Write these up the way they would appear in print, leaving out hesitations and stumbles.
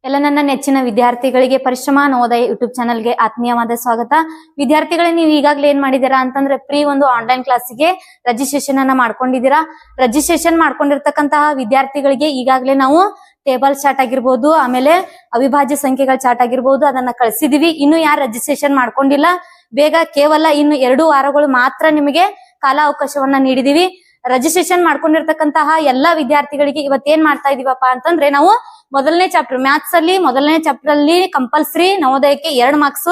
ಎಲ್ಲ ನನ್ನ ನೆಚ್ಚಿನ ವಿದ್ಯಾರ್ಥಿಗಳಿಗೆ ಪರಿಶ್ರಮ ನವೋದಯ ಯೂಟ್ಯೂಬ್ ಚಾನಲ್ಗೆ ಆತ್ಮೀಯವಾದ ಸ್ವಾಗತ. ವಿದ್ಯಾರ್ಥಿಗಳೇ, ನೀವು ಈಗಾಗಲೇ ಏನ್ ಮಾಡಿದೀರಾ ಅಂತಂದ್ರೆ ಪ್ರೀ ಒಂದು ಆನ್ಲೈನ್ ಕ್ಲಾಸಿಗೆ ರಿಜಿಸ್ಟ್ರೇಷನ್ ಅನ್ನ ಮಾಡ್ಕೊಂಡಿದ್ದೀರಾ. ರಿಜಿಸ್ಟ್ರೇಷನ್ ಮಾಡ್ಕೊಂಡಿರ್ತಕ್ಕಂತಹ ವಿದ್ಯಾರ್ಥಿಗಳಿಗೆ ಈಗಾಗಲೇ ನಾವು ಟೇಬಲ್ ಚಾರ್ಟ್ ಆಗಿರ್ಬೋದು, ಆಮೇಲೆ ಅವಿಭಾಜ್ಯ ಸಂಖ್ಯೆಗಳ ಚಾರ್ಟ್ ಆಗಿರ್ಬೋದು ಅದನ್ನ ಕಳಿಸಿದೀವಿ. ಇನ್ನು ಯಾರು ರಿಜಿಸ್ಟ್ರೇಷನ್ ಮಾಡ್ಕೊಂಡಿಲ್ಲ, ಬೇಗ ಕೇವಲ ಇನ್ನು 2 ವಾರಗಳು ಮಾತ್ರ ನಿಮಗೆ ಕಾಲಾವಕಾಶವನ್ನ ನೀಡಿದೀವಿ. ರಿಜಿಸ್ಟ್ರೇಷನ್ ಮಾಡ್ಕೊಂಡಿರ್ತಕ್ಕಂತಹ ಎಲ್ಲಾ ವಿದ್ಯಾರ್ಥಿಗಳಿಗೆ ಇವತ್ತೇನ್ ಮಾಡ್ತಾ ಇದೀವಪ್ಪ ಅಂತಂದ್ರೆ, ನಾವು ಮೊದಲನೇ ಚಾಪ್ಟರ್ ಮ್ಯಾಥ್ಸ್ ಅಲ್ಲಿ ಮೊದಲನೇ ಚಾಪ್ಟರ್ ಅಲ್ಲಿ ಕಂಪಲ್ಸರಿ ನವೋದಯಕ್ಕೆ 2 ಮಾರ್ಕ್ಸ್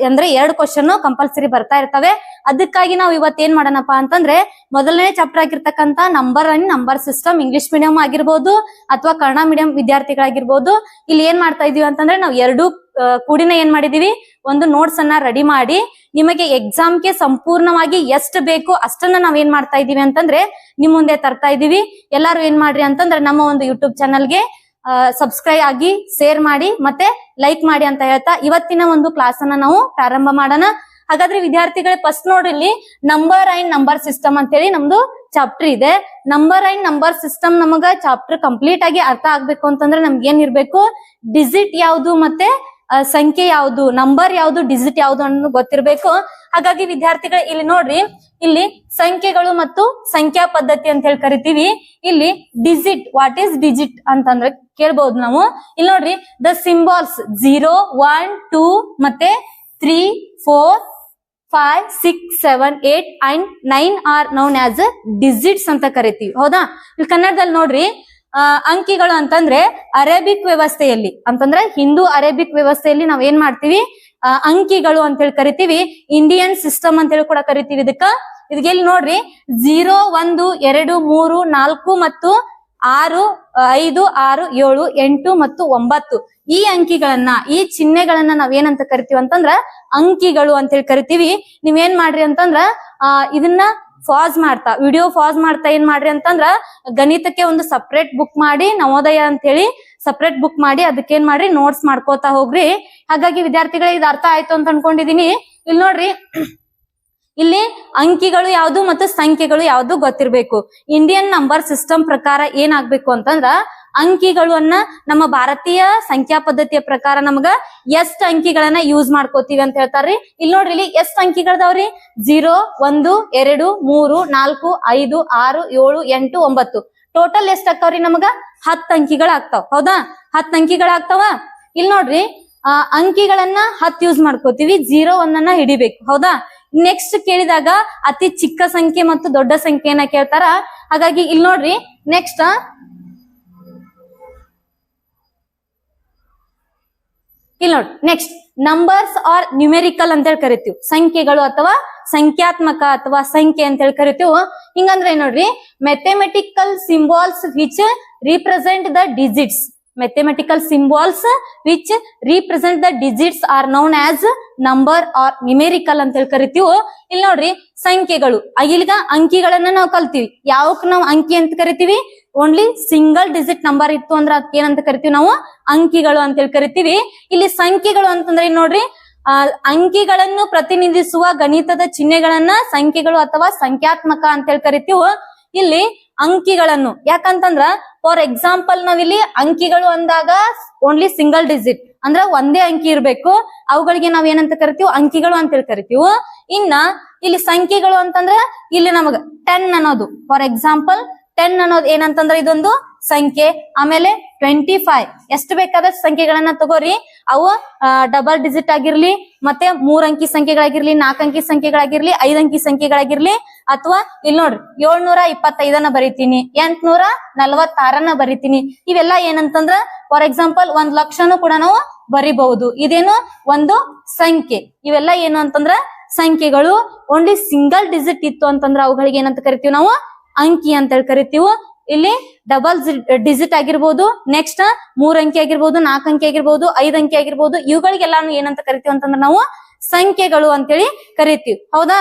ಅಂದ್ರೆ 2 ಕ್ವಶನ್ ಕಂಪಲ್ಸರಿ ಬರ್ತಾ ಇರ್ತವೆ. ಅದಕ್ಕಾಗಿ ನಾವು ಇವತ್ತೇನ್ ಮಾಡೋಣಪ್ಪ ಅಂತಂದ್ರೆ, ಮೊದಲನೇ ಚಾಪ್ಟರ್ ಆಗಿರ್ತಕ್ಕಂತ ನಂಬರ್ ಸಿಸ್ಟಮ್ ಇಂಗ್ಲಿಷ್ ಮೀಡಿಯಂ ಆಗಿರ್ಬೋದು ಅಥವಾ ಕನ್ನಡ ಮೀಡಿಯಂ ವಿದ್ಯಾರ್ಥಿಗಳಾಗಿರ್ಬೋದು, ಇಲ್ಲಿ ಏನ್ ಮಾಡ್ತಾ ಇದೀವಿ ಅಂತಂದ್ರೆ, ನಾವು 2 ಕೂಡಿನ ಏನ್ ಮಾಡಿದೀವಿ, ಒಂದು ನೋಟ್ಸ್ ಅನ್ನ ರೆಡಿ ಮಾಡಿ ನಿಮಗೆ ಎಕ್ಸಾಮ್ಗೆ ಸಂಪೂರ್ಣವಾಗಿ ಎಷ್ಟು ಬೇಕು ಅಷ್ಟನ್ನ ನಾವ್ ಏನ್ ಮಾಡ್ತಾ ಇದೀವಿ ಅಂತಂದ್ರೆ ನಿಮ್ ಮುಂದೆ ತರ್ತಾ ಇದೀವಿ. ಎಲ್ಲಾರು ಏನ್ ಮಾಡ್ರಿ ಅಂತಂದ್ರೆ, ನಮ್ಮ ಒಂದು ಯೂಟ್ಯೂಬ್ ಚಾನಲ್ಗೆ ಸಬ್ಸ್ಕ್ರೈಬ್ ಆಗಿ, ಶೇರ್ ಮಾಡಿ, ಮತ್ತೆ ಲೈಕ್ ಮಾಡಿ ಅಂತ ಹೇಳ್ತಾ ಇವತ್ತಿನ ಒಂದು ಕ್ಲಾಸ್ ಅನ್ನ ನಾವು ಪ್ರಾರಂಭ ಮಾಡೋಣ. ಹಾಗಾದ್ರೆ ವಿದ್ಯಾರ್ಥಿಗಳೇ, ಫಸ್ಟ್ ನೋಡ್ರಿ, ಇಲ್ಲಿ ನಂಬರ್ ಅಂಡ್ ನಂಬರ್ ಸಿಸ್ಟಮ್ ಅಂತ ಹೇಳಿ ನಮ್ದು ಚಾಪ್ಟರ್ ಇದೆ. ನಂಬರ್ ಅಂಡ್ ನಂಬರ್ ಸಿಸ್ಟಮ್ ನಮಗ ಚಾಪ್ಟರ್ ಕಂಪ್ಲೀಟ್ ಆಗಿ ಅರ್ಥ ಆಗ್ಬೇಕು ಅಂತಂದ್ರೆ ನಮ್ಗೆ ಏನ್ ಇರ್ಬೇಕು, ಡಿಜಿಟ್ ಯಾವ್ದು ಮತ್ತೆ ಸಂಖ್ಯೆ ಯಾವ್ದು, ನಂಬರ್ ಯಾವ್ದು, ಡಿಜಿಟ್ ಯಾವ್ದು ಅನ್ನೋದು ಗೊತ್ತಿರ್ಬೇಕು. ಹಾಗಾಗಿ ವಿದ್ಯಾರ್ಥಿಗಳು ಇಲ್ಲಿ ನೋಡ್ರಿ, ಇಲ್ಲಿ ಸಂಖ್ಯೆಗಳು ಮತ್ತು ಸಂಖ್ಯಾ ಪದ್ಧತಿ ಅಂತ ಹೇಳಿ ಕರಿತೀವಿ. ಇಲ್ಲಿ ಡಿಜಿಟ್, ವಾಟ್ ಈಸ್ ಡಿಜಿಟ್ ಅಂತಂದ್ರೆ ಕೇಳ್ಬಹುದು ನಾವು. ಇಲ್ಲಿ ನೋಡ್ರಿ, ದ ಸಿಂಬಾಲ್ಸ್ 0, 1, 2 ಮತ್ತೆ 3, 4, 5, 6, 7, 8 and 9 are known as digits ಅಂತ ಕರಿತೀವಿ. ಹೌದಾ? ಇಲ್ಲಿ ಕನ್ನಡದಲ್ಲಿ ನೋಡ್ರಿ, ಅಂಕಿಗಳು ಅಂತಂದ್ರೆ ಅರೇಬಿಕ್ ವ್ಯವಸ್ಥೆಯಲ್ಲಿ ಅಂತಂದ್ರೆ ಹಿಂದೂ ಅರೇಬಿಕ್ ವ್ಯವಸ್ಥೆಯಲ್ಲಿ ನಾವ್ ಏನ್ ಮಾಡ್ತೀವಿ, ಅಂಕಿಗಳು ಅಂತ ಹೇಳಿ ಕರಿತೀವಿ. ಇಂಡಿಯನ್ ಸಿಸ್ಟಮ್ ಅಂತ ಹೇಳಿ ಕೂಡ ಕರಿತೀವಿ ಇದಕ್ಕೆ ಇಲ್ಲಿ ನೋಡ್ರಿ, 0, 1, 2, 3, 4 ಮತ್ತು 6, 5, 6, 7, 8 ಮತ್ತು 9 ಈ ಅಂಕಿಗಳನ್ನ, ಈ ಚಿಹ್ನೆಗಳನ್ನ ನಾವ್ ಏನಂತ ಕರಿತೀವಿ ಅಂತಂದ್ರ ಅಂಕಿಗಳು ಅಂತ ಹೇಳಿ ಕರಿತೀವಿ. ನೀವೇನ್ ಮಾಡ್ರಿ ಅಂತಂದ್ರ, ಇದನ್ನ ವಿಡಿಯೋ ಪಾಸ್ ಮಾಡ್ತಾ ಏನ್ ಮಾಡ್ರಿ ಅಂತಂದ್ರ, ಗಣಿತಕ್ಕೆ ಒಂದು ಸಪರೇಟ್ ಬುಕ್ ಮಾಡಿ, ನವೋದಯ ಅಂತ ಹೇಳಿ ಸಪರೇಟ್ ಬುಕ್ ಮಾಡಿ ಅದಕ್ಕೇನ್ ಮಾಡ್ರಿ, ನೋಟ್ಸ್ ಮಾಡ್ಕೋತಾ ಹೋಗ್ರಿ. ಹಾಗಾಗಿ ವಿದ್ಯಾರ್ಥಿಗಳಿಗೆ ಇದು ಅರ್ಥ ಆಯ್ತು ಅಂತ ಅನ್ಕೊಂಡಿದೀನಿ. ಇಲ್ಲಿ ನೋಡ್ರಿ, ಇಲ್ಲಿ ಅಂಕಿಗಳು ಯಾವ್ದು ಮತ್ತು ಸಂಖ್ಯೆಗಳು ಯಾವ್ದು ಗೊತ್ತಿರ್ಬೇಕು. ಇಂಡಿಯನ್ ನಂಬರ್ ಸಿಸ್ಟಮ್ ಪ್ರಕಾರ ಏನಾಗ್ಬೇಕು ಅಂತಂದ್ರ, ಅಂಕಿಗಳನ್ನ ನಮ್ಮ ಭಾರತೀಯ ಸಂಖ್ಯಾ ಪದ್ಧತಿಯ ಪ್ರಕಾರ ನಮ್ಗ ಎಷ್ಟ್ ಅಂಕಿಗಳನ್ನ ಯೂಸ್ ಮಾಡ್ಕೋತೀವಿ ಅಂತ ಹೇಳ್ತಾರ್ರಿ. ಇಲ್ಲಿ ನೋಡ್ರಿ, ಇಲ್ಲಿ ಎಷ್ಟ್ ಅಂಕಿಗಳದಾವ್ರಿ, 0, 1, 2, 3, 4, 5, 6, 7, 8, 9 ಟೋಟಲ್ ಎಷ್ಟ್ ಆಗ್ತಾವ್ರಿ, ನಮಗ 10 ಅಂಕಿಗಳಾಗ್ತಾವ. ಹೌದಾ? 10 ಅಂಕಿಗಳಾಗ್ತಾವ. ಇಲ್ಲಿ ನೋಡ್ರಿ, ಅಂಕಿಗಳನ್ನ 10 ಯೂಸ್ ಮಾಡ್ಕೋತೀವಿ, 0, 1 ಅನ್ನ ಹಿಡಿಬೇಕು. ಹೌದಾ? ನೆಕ್ಸ್ಟ್ ಕೇಳಿದಾಗ ಅತಿ ಚಿಕ್ಕ ಸಂಖ್ಯೆ ಮತ್ತು ದೊಡ್ಡ ಸಂಖ್ಯೆಯನ್ನ ಕೇಳ್ತಾರ. ಹಾಗಾಗಿ ಇಲ್ಲಿ ನೋಡ್ರಿ, ನೆಕ್ಸ್ಟ್ ಇಲ್ಲಿ ನೋಡಿ, ನೆಕ್ಸ್ಟ್ ನಂಬರ್ಸ್ ಆರ್ ನ್ಯೂಮೆರಿಕಲ್ ಅಂತ ಹೇಳಿ ಕರಿತೀವಿ. ಸಂಖ್ಯೆಗಳು ಅಥವಾ ಸಂಖ್ಯಾತ್ಮಕ ಅಥವಾ ಸಂಖ್ಯೆ ಅಂತ ಹೇಳಿ ಕರಿತೀವಿ. ಹಿಂಗಂದ್ರೆ ನೋಡ್ರಿ, mathematical symbols which represent the digits. Mathematical symbols which represent the digits are known as number or numerical ಅಂತ ಹೇಳಿ ಕರಿತೀವಿ. ಇಲ್ಲಿ ನೋಡ್ರಿ, ಸಂಖ್ಯೆಗಳು, ಈಗ ಅಂಕಿಗಳನ್ನ ನಾವು ಕಲ್ತೀವಿ. ಯಾವಕ್ ನಾವು ಅಂಕಿ ಅಂತ ಕರಿತೀವಿ, ಓನ್ಲಿ ಸಿಂಗಲ್ ಡಿಜಿಟ್ ನಂಬರ್ ಇತ್ತು ಅಂದ್ರೆ ಅದಕ್ಕೆ ಏನಂತ ಕರಿತೀವಿ ನಾವು, ಅಂಕಿಗಳು ಅಂತ ಹೇಳಿ ಕರಿತೀವಿ. ಇಲ್ಲಿ ಸಂಖ್ಯೆಗಳು ಅಂತಂದ್ರೆ ನೋಡ್ರಿ, ಅಂಕಿಗಳನ್ನು ಪ್ರತಿನಿಧಿಸುವ ಗಣಿತದ ಚಿಹ್ನೆಗಳನ್ನ ಸಂಖ್ಯೆಗಳು ಅಥವಾ ಸಂಖ್ಯಾತ್ಮಕ ಅಂತ ಹೇಳಿ ಕರಿತೀವಿ. ಇಲ್ಲಿ ಅಂಕಿಗಳನ್ನು ಯಾಕಂತಂದ್ರ, ಫಾರ್ ಎಕ್ಸಾಂಪಲ್ ನಾವಿಲ್ಲಿ ಅಂಕಿಗಳು ಅಂದಾಗ ಓನ್ಲಿ ಸಿಂಗಲ್ ಡಿಜಿಟ್ ಅಂದ್ರ ಒಂದೇ ಅಂಕಿ ಇರ್ಬೇಕು, ಅವುಗಳಿಗೆ ನಾವ್ ಏನಂತ ಕರಿತೀವಿ, ಅಂಕಿಗಳು ಅಂತ ಹೇಳಿ ಕರಿತೀವಿ. ಇನ್ನ ಇಲ್ಲಿ ಸಂಖ್ಯೆಗಳು ಅಂತಂದ್ರ ಇಲ್ಲಿ ನಮಗ 10 ಅನ್ನೋದು, ಫಾರ್ ಎಕ್ಸಾಂಪಲ್ 10 ಅನ್ನೋದು ಏನಂತಂದ್ರ ಇದೊಂದು ಸಂಖ್ಯೆ. ಆಮೇಲೆ 25 ಎಷ್ಟು ಬೇಕಾದ ಸಂಖ್ಯೆಗಳನ್ನ ತಗೋರಿ, ಅವು ಡಬಲ್ ಡಿಜಿಟ್ ಆಗಿರ್ಲಿ, ಮತ್ತೆ 3 ಅಂಕಿ ಸಂಖ್ಯೆಗಳಾಗಿರ್ಲಿ, 4 ಅಂಕಿ ಸಂಖ್ಯೆಗಳಾಗಿರ್ಲಿ, 5 ಅಂಕಿ ಸಂಖ್ಯೆಗಳಾಗಿರ್ಲಿ, ಅಥವಾ ಇಲ್ಲಿ ನೋಡ್ರಿ 725 ಬರಿತೀನಿ, 846 ಬರಿತೀನಿ. ಇವೆಲ್ಲ ಏನಂತಂದ್ರ, ಫಾರ್ ಎಕ್ಸಾಂಪಲ್ 1 ಲಕ್ಷನು ಕೂಡ ನಾವು ಬರಿಬಹುದು. ಇದೇನು ಒಂದು ಸಂಖ್ಯೆ. ಇವೆಲ್ಲ ಏನು ಅಂತಂದ್ರ ಸಂಖ್ಯೆಗಳು. ಓನ್ಲಿ ಸಿಂಗಲ್ ಡಿಜಿಟ್ ಇತ್ತು ಅಂತಂದ್ರ ಅವುಗಳಿಗೆ ಏನಂತ ಕರಿತೀವಿ ನಾವು, ಅಂಕಿ ಅಂತ ಹೇಳಿ ಕರಿತೀವಿ. ಇಲ್ಲಿ ಡಬಲ್ ಡಿಜಿಟ್ ಆಗಿರ್ಬೋದು, ನೆಕ್ಸ್ಟ್ 3 ಅಂಕಿ ಆಗಿರ್ಬೋದು, 4 ಅಂಕಿ ಆಗಿರ್ಬೋದು, 5 ಅಂಕಿ ಆಗಿರ್ಬೋದು, ಇವುಗಳಿಗೆಲ್ಲಾನು ಏನಂತ ಕರಿತೀವಿ ಅಂತಂದ್ರೆ ನಾವು ಸಂಖ್ಯೆಗಳು ಅಂತೇಳಿ ಕರಿತೀವಿ. ಹೌದಾ?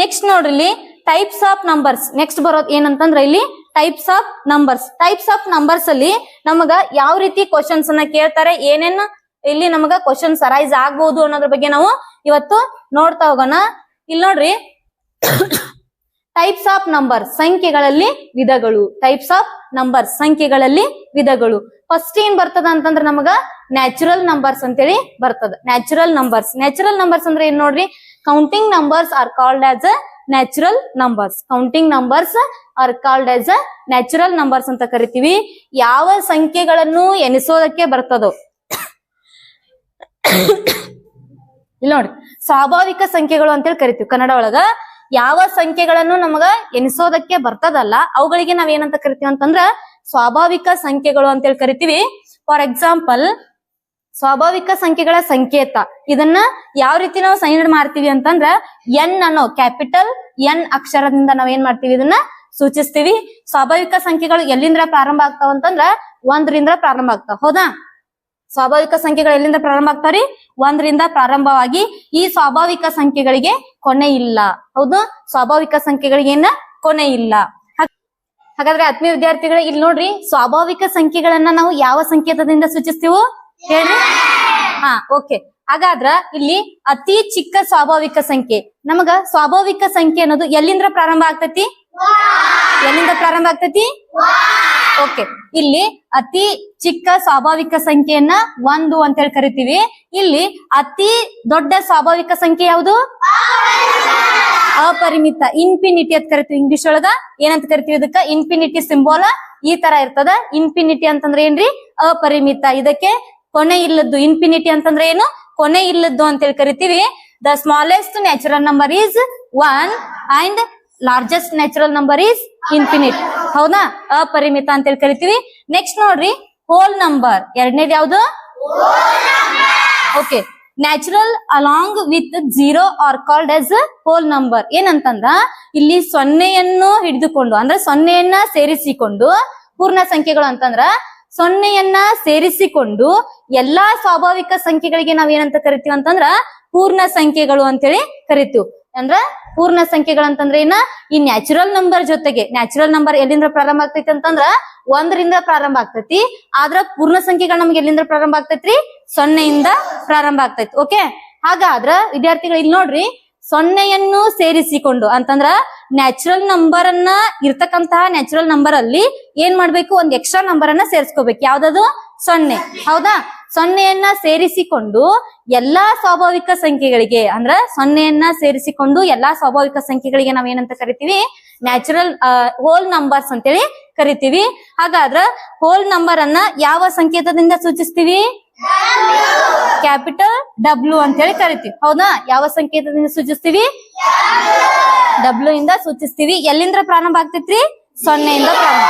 ನೆಕ್ಸ್ಟ್ ನೋಡ್ರಿ, ಇಲ್ಲಿ ಟೈಪ್ಸ್ ಆಫ್ ನಂಬರ್ಸ್. ನೆಕ್ಸ್ಟ್ ಬರೋದು ಏನಂತಂದ್ರೆ ಇಲ್ಲಿ types of numbers. Types of numbers ಅಲ್ಲಿ ನಮಗ ಯಾವ ರೀತಿ ಕ್ವಶನ್ಸ್ ಅನ್ನ ಕೇಳ್ತಾರೆ, ಏನೇನು ಇಲ್ಲಿ ನಮಗ ಕ್ವಶನ್ಸ್ ಅರೈಸ್ ಆಗ್ಬಹುದು ಅನ್ನೋದ್ರ ಬಗ್ಗೆ ನಾವು ಇವತ್ತು ನೋಡ್ತಾ ಹೋಗೋಣ. ಇಲ್ಲಿ ನೋಡ್ರಿ, ಟೈಪ್ಸ್ ಆಫ್ ನಂಬರ್ ಸಂಖ್ಯೆಗಳಲ್ಲಿ ವಿಧಗಳು. ಟೈಪ್ಸ್ ಆಫ್ ನಂಬರ್ ಸಂಖ್ಯೆಗಳಲ್ಲಿ ವಿಧಗಳು. ಫಸ್ಟ್ ಏನ್ ಬರ್ತದ ಅಂತಂದ್ರ ನಮಗ ನ್ಯಾಚುರಲ್ ನಂಬರ್ಸ್ ಅಂತೇಳಿ ಬರ್ತದ. ನ್ಯಾಚುರಲ್ ನಂಬರ್ಸ್ ಅಂದ್ರೆ ಏನ್ ನೋಡ್ರಿ, counting numbers are called as a natural numbers. Counting numbers are called as a natural numbers ಅಂತ ಕರಿತೀವಿ. ಯಾವ ಸಂಖ್ಯೆಗಳನ್ನು ಎನಿಸೋದಕ್ಕೆ ಬರ್ತದೋ ಇಲ್ಲಿ ನೋಡಿ, ಸ್ವಾಭಾವಿಕ ಸಂಖ್ಯೆಗಳು ಅಂತೇಳಿ ಕರಿತೀವಿ ಕನ್ನಡ ಒಳಗ. ಯಾವ ಸಂಖ್ಯೆಗಳನ್ನು ನಮಗ ಎನಿಸೋದಕ್ಕೆ ಬರ್ತದಲ್ಲ ಅವುಗಳಿಗೆ ನಾವ್ ಏನಂತ ಕರಿತೀವಿ ಅಂತಂದ್ರ ಸ್ವಾಭಾವಿಕ ಸಂಖ್ಯೆಗಳು ಅಂತೇಳಿ ಕರಿತೀವಿ. ಫಾರ್ ಎಕ್ಸಾಂಪಲ್, ಸ್ವಾಭಾವಿಕ ಸಂಖ್ಯೆಗಳ ಸಂಕೇತ ಇದನ್ನ ಯಾವ ರೀತಿ ನಾವು ಸೈನ್ ಮಾಡ್ತೀವಿ ಅಂತಂದ್ರ ಎನ್ ಅನ್ನೋ ಕ್ಯಾಪಿಟಲ್ ಎನ್ ಅಕ್ಷರದಿಂದ ನಾವ್ ಏನ್ ಮಾಡ್ತೀವಿ, ಇದನ್ನ ಸೂಚಿಸ್ತೀವಿ. ಸ್ವಾಭಾವಿಕ ಸಂಖ್ಯೆಗಳು ಎಲ್ಲಿಂದ ಪ್ರಾರಂಭ ಆಗ್ತಾವ ಅಂತಂದ್ರ 1 ರಿಂದ ಪ್ರಾರಂಭ ಆಗ್ತಾವ. ಹೌದಾ? ಸ್ವಾಭಾವಿಕ ಸಂಖ್ಯೆಗಳು ಎಲ್ಲಿಂದ ಪ್ರಾರಂಭ ಆಗ್ತಾವ್ರಿ? 1 ರಿಂದ ಪ್ರಾರಂಭವಾಗಿ ಈ ಸ್ವಾಭಾವಿಕ ಸಂಖ್ಯೆಗಳಿಗೆ ಕೊನೆ ಇಲ್ಲ. ಹೌದು, ಸ್ವಾಭಾವಿಕ ಸಂಖ್ಯೆಗಳಿಗೆ ಏನ ಕೊನೆ ಇಲ್ಲ. ಹಾಗಾದ್ರೆ ಆತ್ಮೀಯ ವಿದ್ಯಾರ್ಥಿಗಳು ಇಲ್ಲಿ ನೋಡ್ರಿ, ಸ್ವಾಭಾವಿಕ ಸಂಖ್ಯೆಗಳನ್ನ ನಾವು ಯಾವ ಸಂಕೇತದಿಂದ ಸೂಚಿಸ್ತೀವೋ ಹೇಳ್ರಿ. ಓಕೆ. ಹಾಗಾದ್ರ ಇಲ್ಲಿ ಅತಿ ಚಿಕ್ಕ ಸ್ವಾಭಾವಿಕ ಸಂಖ್ಯೆ, ನಮಗ ಸ್ವಾಭಾವಿಕ ಸಂಖ್ಯೆ ಅನ್ನೋದು ಎಲ್ಲಿಂದ ಪ್ರಾರಂಭ ಆಗ್ತೈತಿ? ಎಲ್ಲಿಂದ ಪ್ರಾರಂಭ ಆಗ್ತೈತಿ? ಓಕೆ. ಇಲ್ಲಿ ಅತಿ ಚಿಕ್ಕ ಸ್ವಾಭಾವಿಕ ಸಂಖ್ಯೆಯನ್ನ 1 ಅಂತ ಹೇಳಿ ಕರಿತೀವಿ. ಇಲ್ಲಿ ಅತಿ ದೊಡ್ಡ ಸ್ವಾಭಾವಿಕ ಸಂಖ್ಯೆ ಯಾವುದು? ಅಪರಿಮಿತ, ಇನ್ಫಿನಿಟಿ ಅಂತ ಕರಿತೀವಿ. ಇಂಗ್ಲಿಷ್ ಒಳಗ ಏನಂತ ಕರಿತೀವಿ? ಇದಕ್ಕ ಇನ್ಫಿನಿಟಿ ಸಿಂಬಲ್ ಈ ತರ ಇರ್ತದ. ಇನ್ಫಿನಿಟಿ ಅಂತಂದ್ರೆ ಏನ್ರಿ? ಅಪರಿಮಿತ. ಇದಕ್ಕೆ ಕೊನೆ ಇಲ್ಲದ್ದು. ಇನ್ಫಿನಿಟಿ ಅಂತಂದ್ರೆ ಏನು? ಕೊನೆ ಇಲ್ಲದ್ದು ಅಂತ ಹೇಳಿ ಕರಿತೀವಿ. The smallest natural number is 1 and largest natural number is infinite. ಹೌದಾ? ಅಪರಿಮಿತ ಅಂತ ಹೇಳಿ ಕರಿತೀವಿ. ನೆಕ್ಸ್ಟ್ ನೋಡ್ರಿ, ಹೋಲ್ ನಂಬರ್. ಎರಡನೇದು ಯಾವ್ದು? Okay. Natural along with 0 are called as whole number. ಏನಂತಂದ್ರ ಇಲ್ಲಿ 0ಯನ್ನು ಹಿಡಿದುಕೊಂಡು ಅಂದ್ರೆ 0ಯನ್ನ ಸೇರಿಸಿಕೊಂಡು ಪೂರ್ಣ ಸಂಖ್ಯೆಗಳು ಅಂತಂದ್ರ 0ಯನ್ನ ಸೇರಿಸಿಕೊಂಡು ಎಲ್ಲಾ ಸ್ವಾಭಾವಿಕ ಸಂಖ್ಯೆಗಳಿಗೆ ನಾವ್ ಏನಂತ ಕರಿತೀವಿ ಅಂತಂದ್ರ ಪೂರ್ಣ ಸಂಖ್ಯೆಗಳು ಅಂತೇಳಿ ಕರಿತೀವಿ. ಅಂದ್ರ ಪೂರ್ಣ ಸಂಖ್ಯೆಗಳಂತಂದ್ರೆ ಏನ? ಈ ನ್ಯಾಚುರಲ್ ನಂಬರ್ ಜೊತೆಗೆ, ನ್ಯಾಚುರಲ್ ನಂಬರ್ ಎಲ್ಲಿಂದ ಪ್ರಾರಂಭ ಆಗ್ತೈತಿ ಅಂತಂದ್ರ 1 ರಿಂದ ಪ್ರಾರಂಭ ಆಗ್ತೈತಿ. ಆದ್ರ ಪೂರ್ಣ ಸಂಖ್ಯೆಗಳು ನಮ್ಗೆ ಎಲ್ಲಿಂದ ಪ್ರಾರಂಭ ಆಗ್ತೈತ್ರಿ? 0 ಇಂದ ಪ್ರಾರಂಭ ಆಗ್ತೈತಿ. ಓಕೆ. ಹಾಗಾದ್ರ ವಿದ್ಯಾರ್ಥಿಗಳು ಇಲ್ಲಿ ನೋಡ್ರಿ, 0ಯನ್ನು ಸೇರಿಸಿಕೊಂಡು ಅಂತಂದ್ರ ನ್ಯಾಚುರಲ್ ನಂಬರ್ ಅನ್ನ ಇರ್ತಕ್ಕಂತಹ ನ್ಯಾಚುರಲ್ ನಂಬರ್ ಅಲ್ಲಿ ಏನ್ ಮಾಡ್ಬೇಕು? ಒಂದ್ ಎಕ್ಸ್ಟ್ರಾ ನಂಬರ್ ಅನ್ನ ಸೇರಿಸ್ಕೋಬೇಕು. ಯಾವ್ದದು? 0. ಹೌದಾ? 0ಯನ್ನ ಸೇರಿಸಿಕೊಂಡು ಎಲ್ಲಾ ಸ್ವಾಭಾವಿಕ ಸಂಖ್ಯೆಗಳಿಗೆ ಅಂದ್ರೆ 0ಯನ್ನ ಸೇರಿಸಿಕೊಂಡು ಎಲ್ಲಾ ಸ್ವಾಭಾವಿಕ ಸಂಖ್ಯೆಗಳಿಗೆ ನಾವ್ ಏನಂತ ಕರಿತೀವಿ? ನ್ಯಾಚುರಲ್ ಹೋಲ್ ನಂಬರ್ಸ್ ಅಂತೇಳಿ ಕರಿತೀವಿ. ಹಾಗಾದ್ರ ಹೋಲ್ ನಂಬರ್ ಅನ್ನ ಯಾವ ಸಂಕೇತದಿಂದ ಸೂಚಿಸ್ತೀವಿ? ಕ್ಯಾಪಿಟಲ್ W ಅಂತೇಳಿ ಕರಿತೀವಿ. ಹೌದಾ? ಯಾವ ಸಂಕೇತದಿಂದ ಸೂಚಿಸ್ತೀವಿ? W ಇಂದ ಸೂಚಿಸ್ತೀವಿ. ಎಲ್ಲಿಂದ ಪ್ರಾರಂಭ ಆಗ್ತೈತ್ರಿ? 0 ಇಂದ ಪ್ರಾರಂಭ.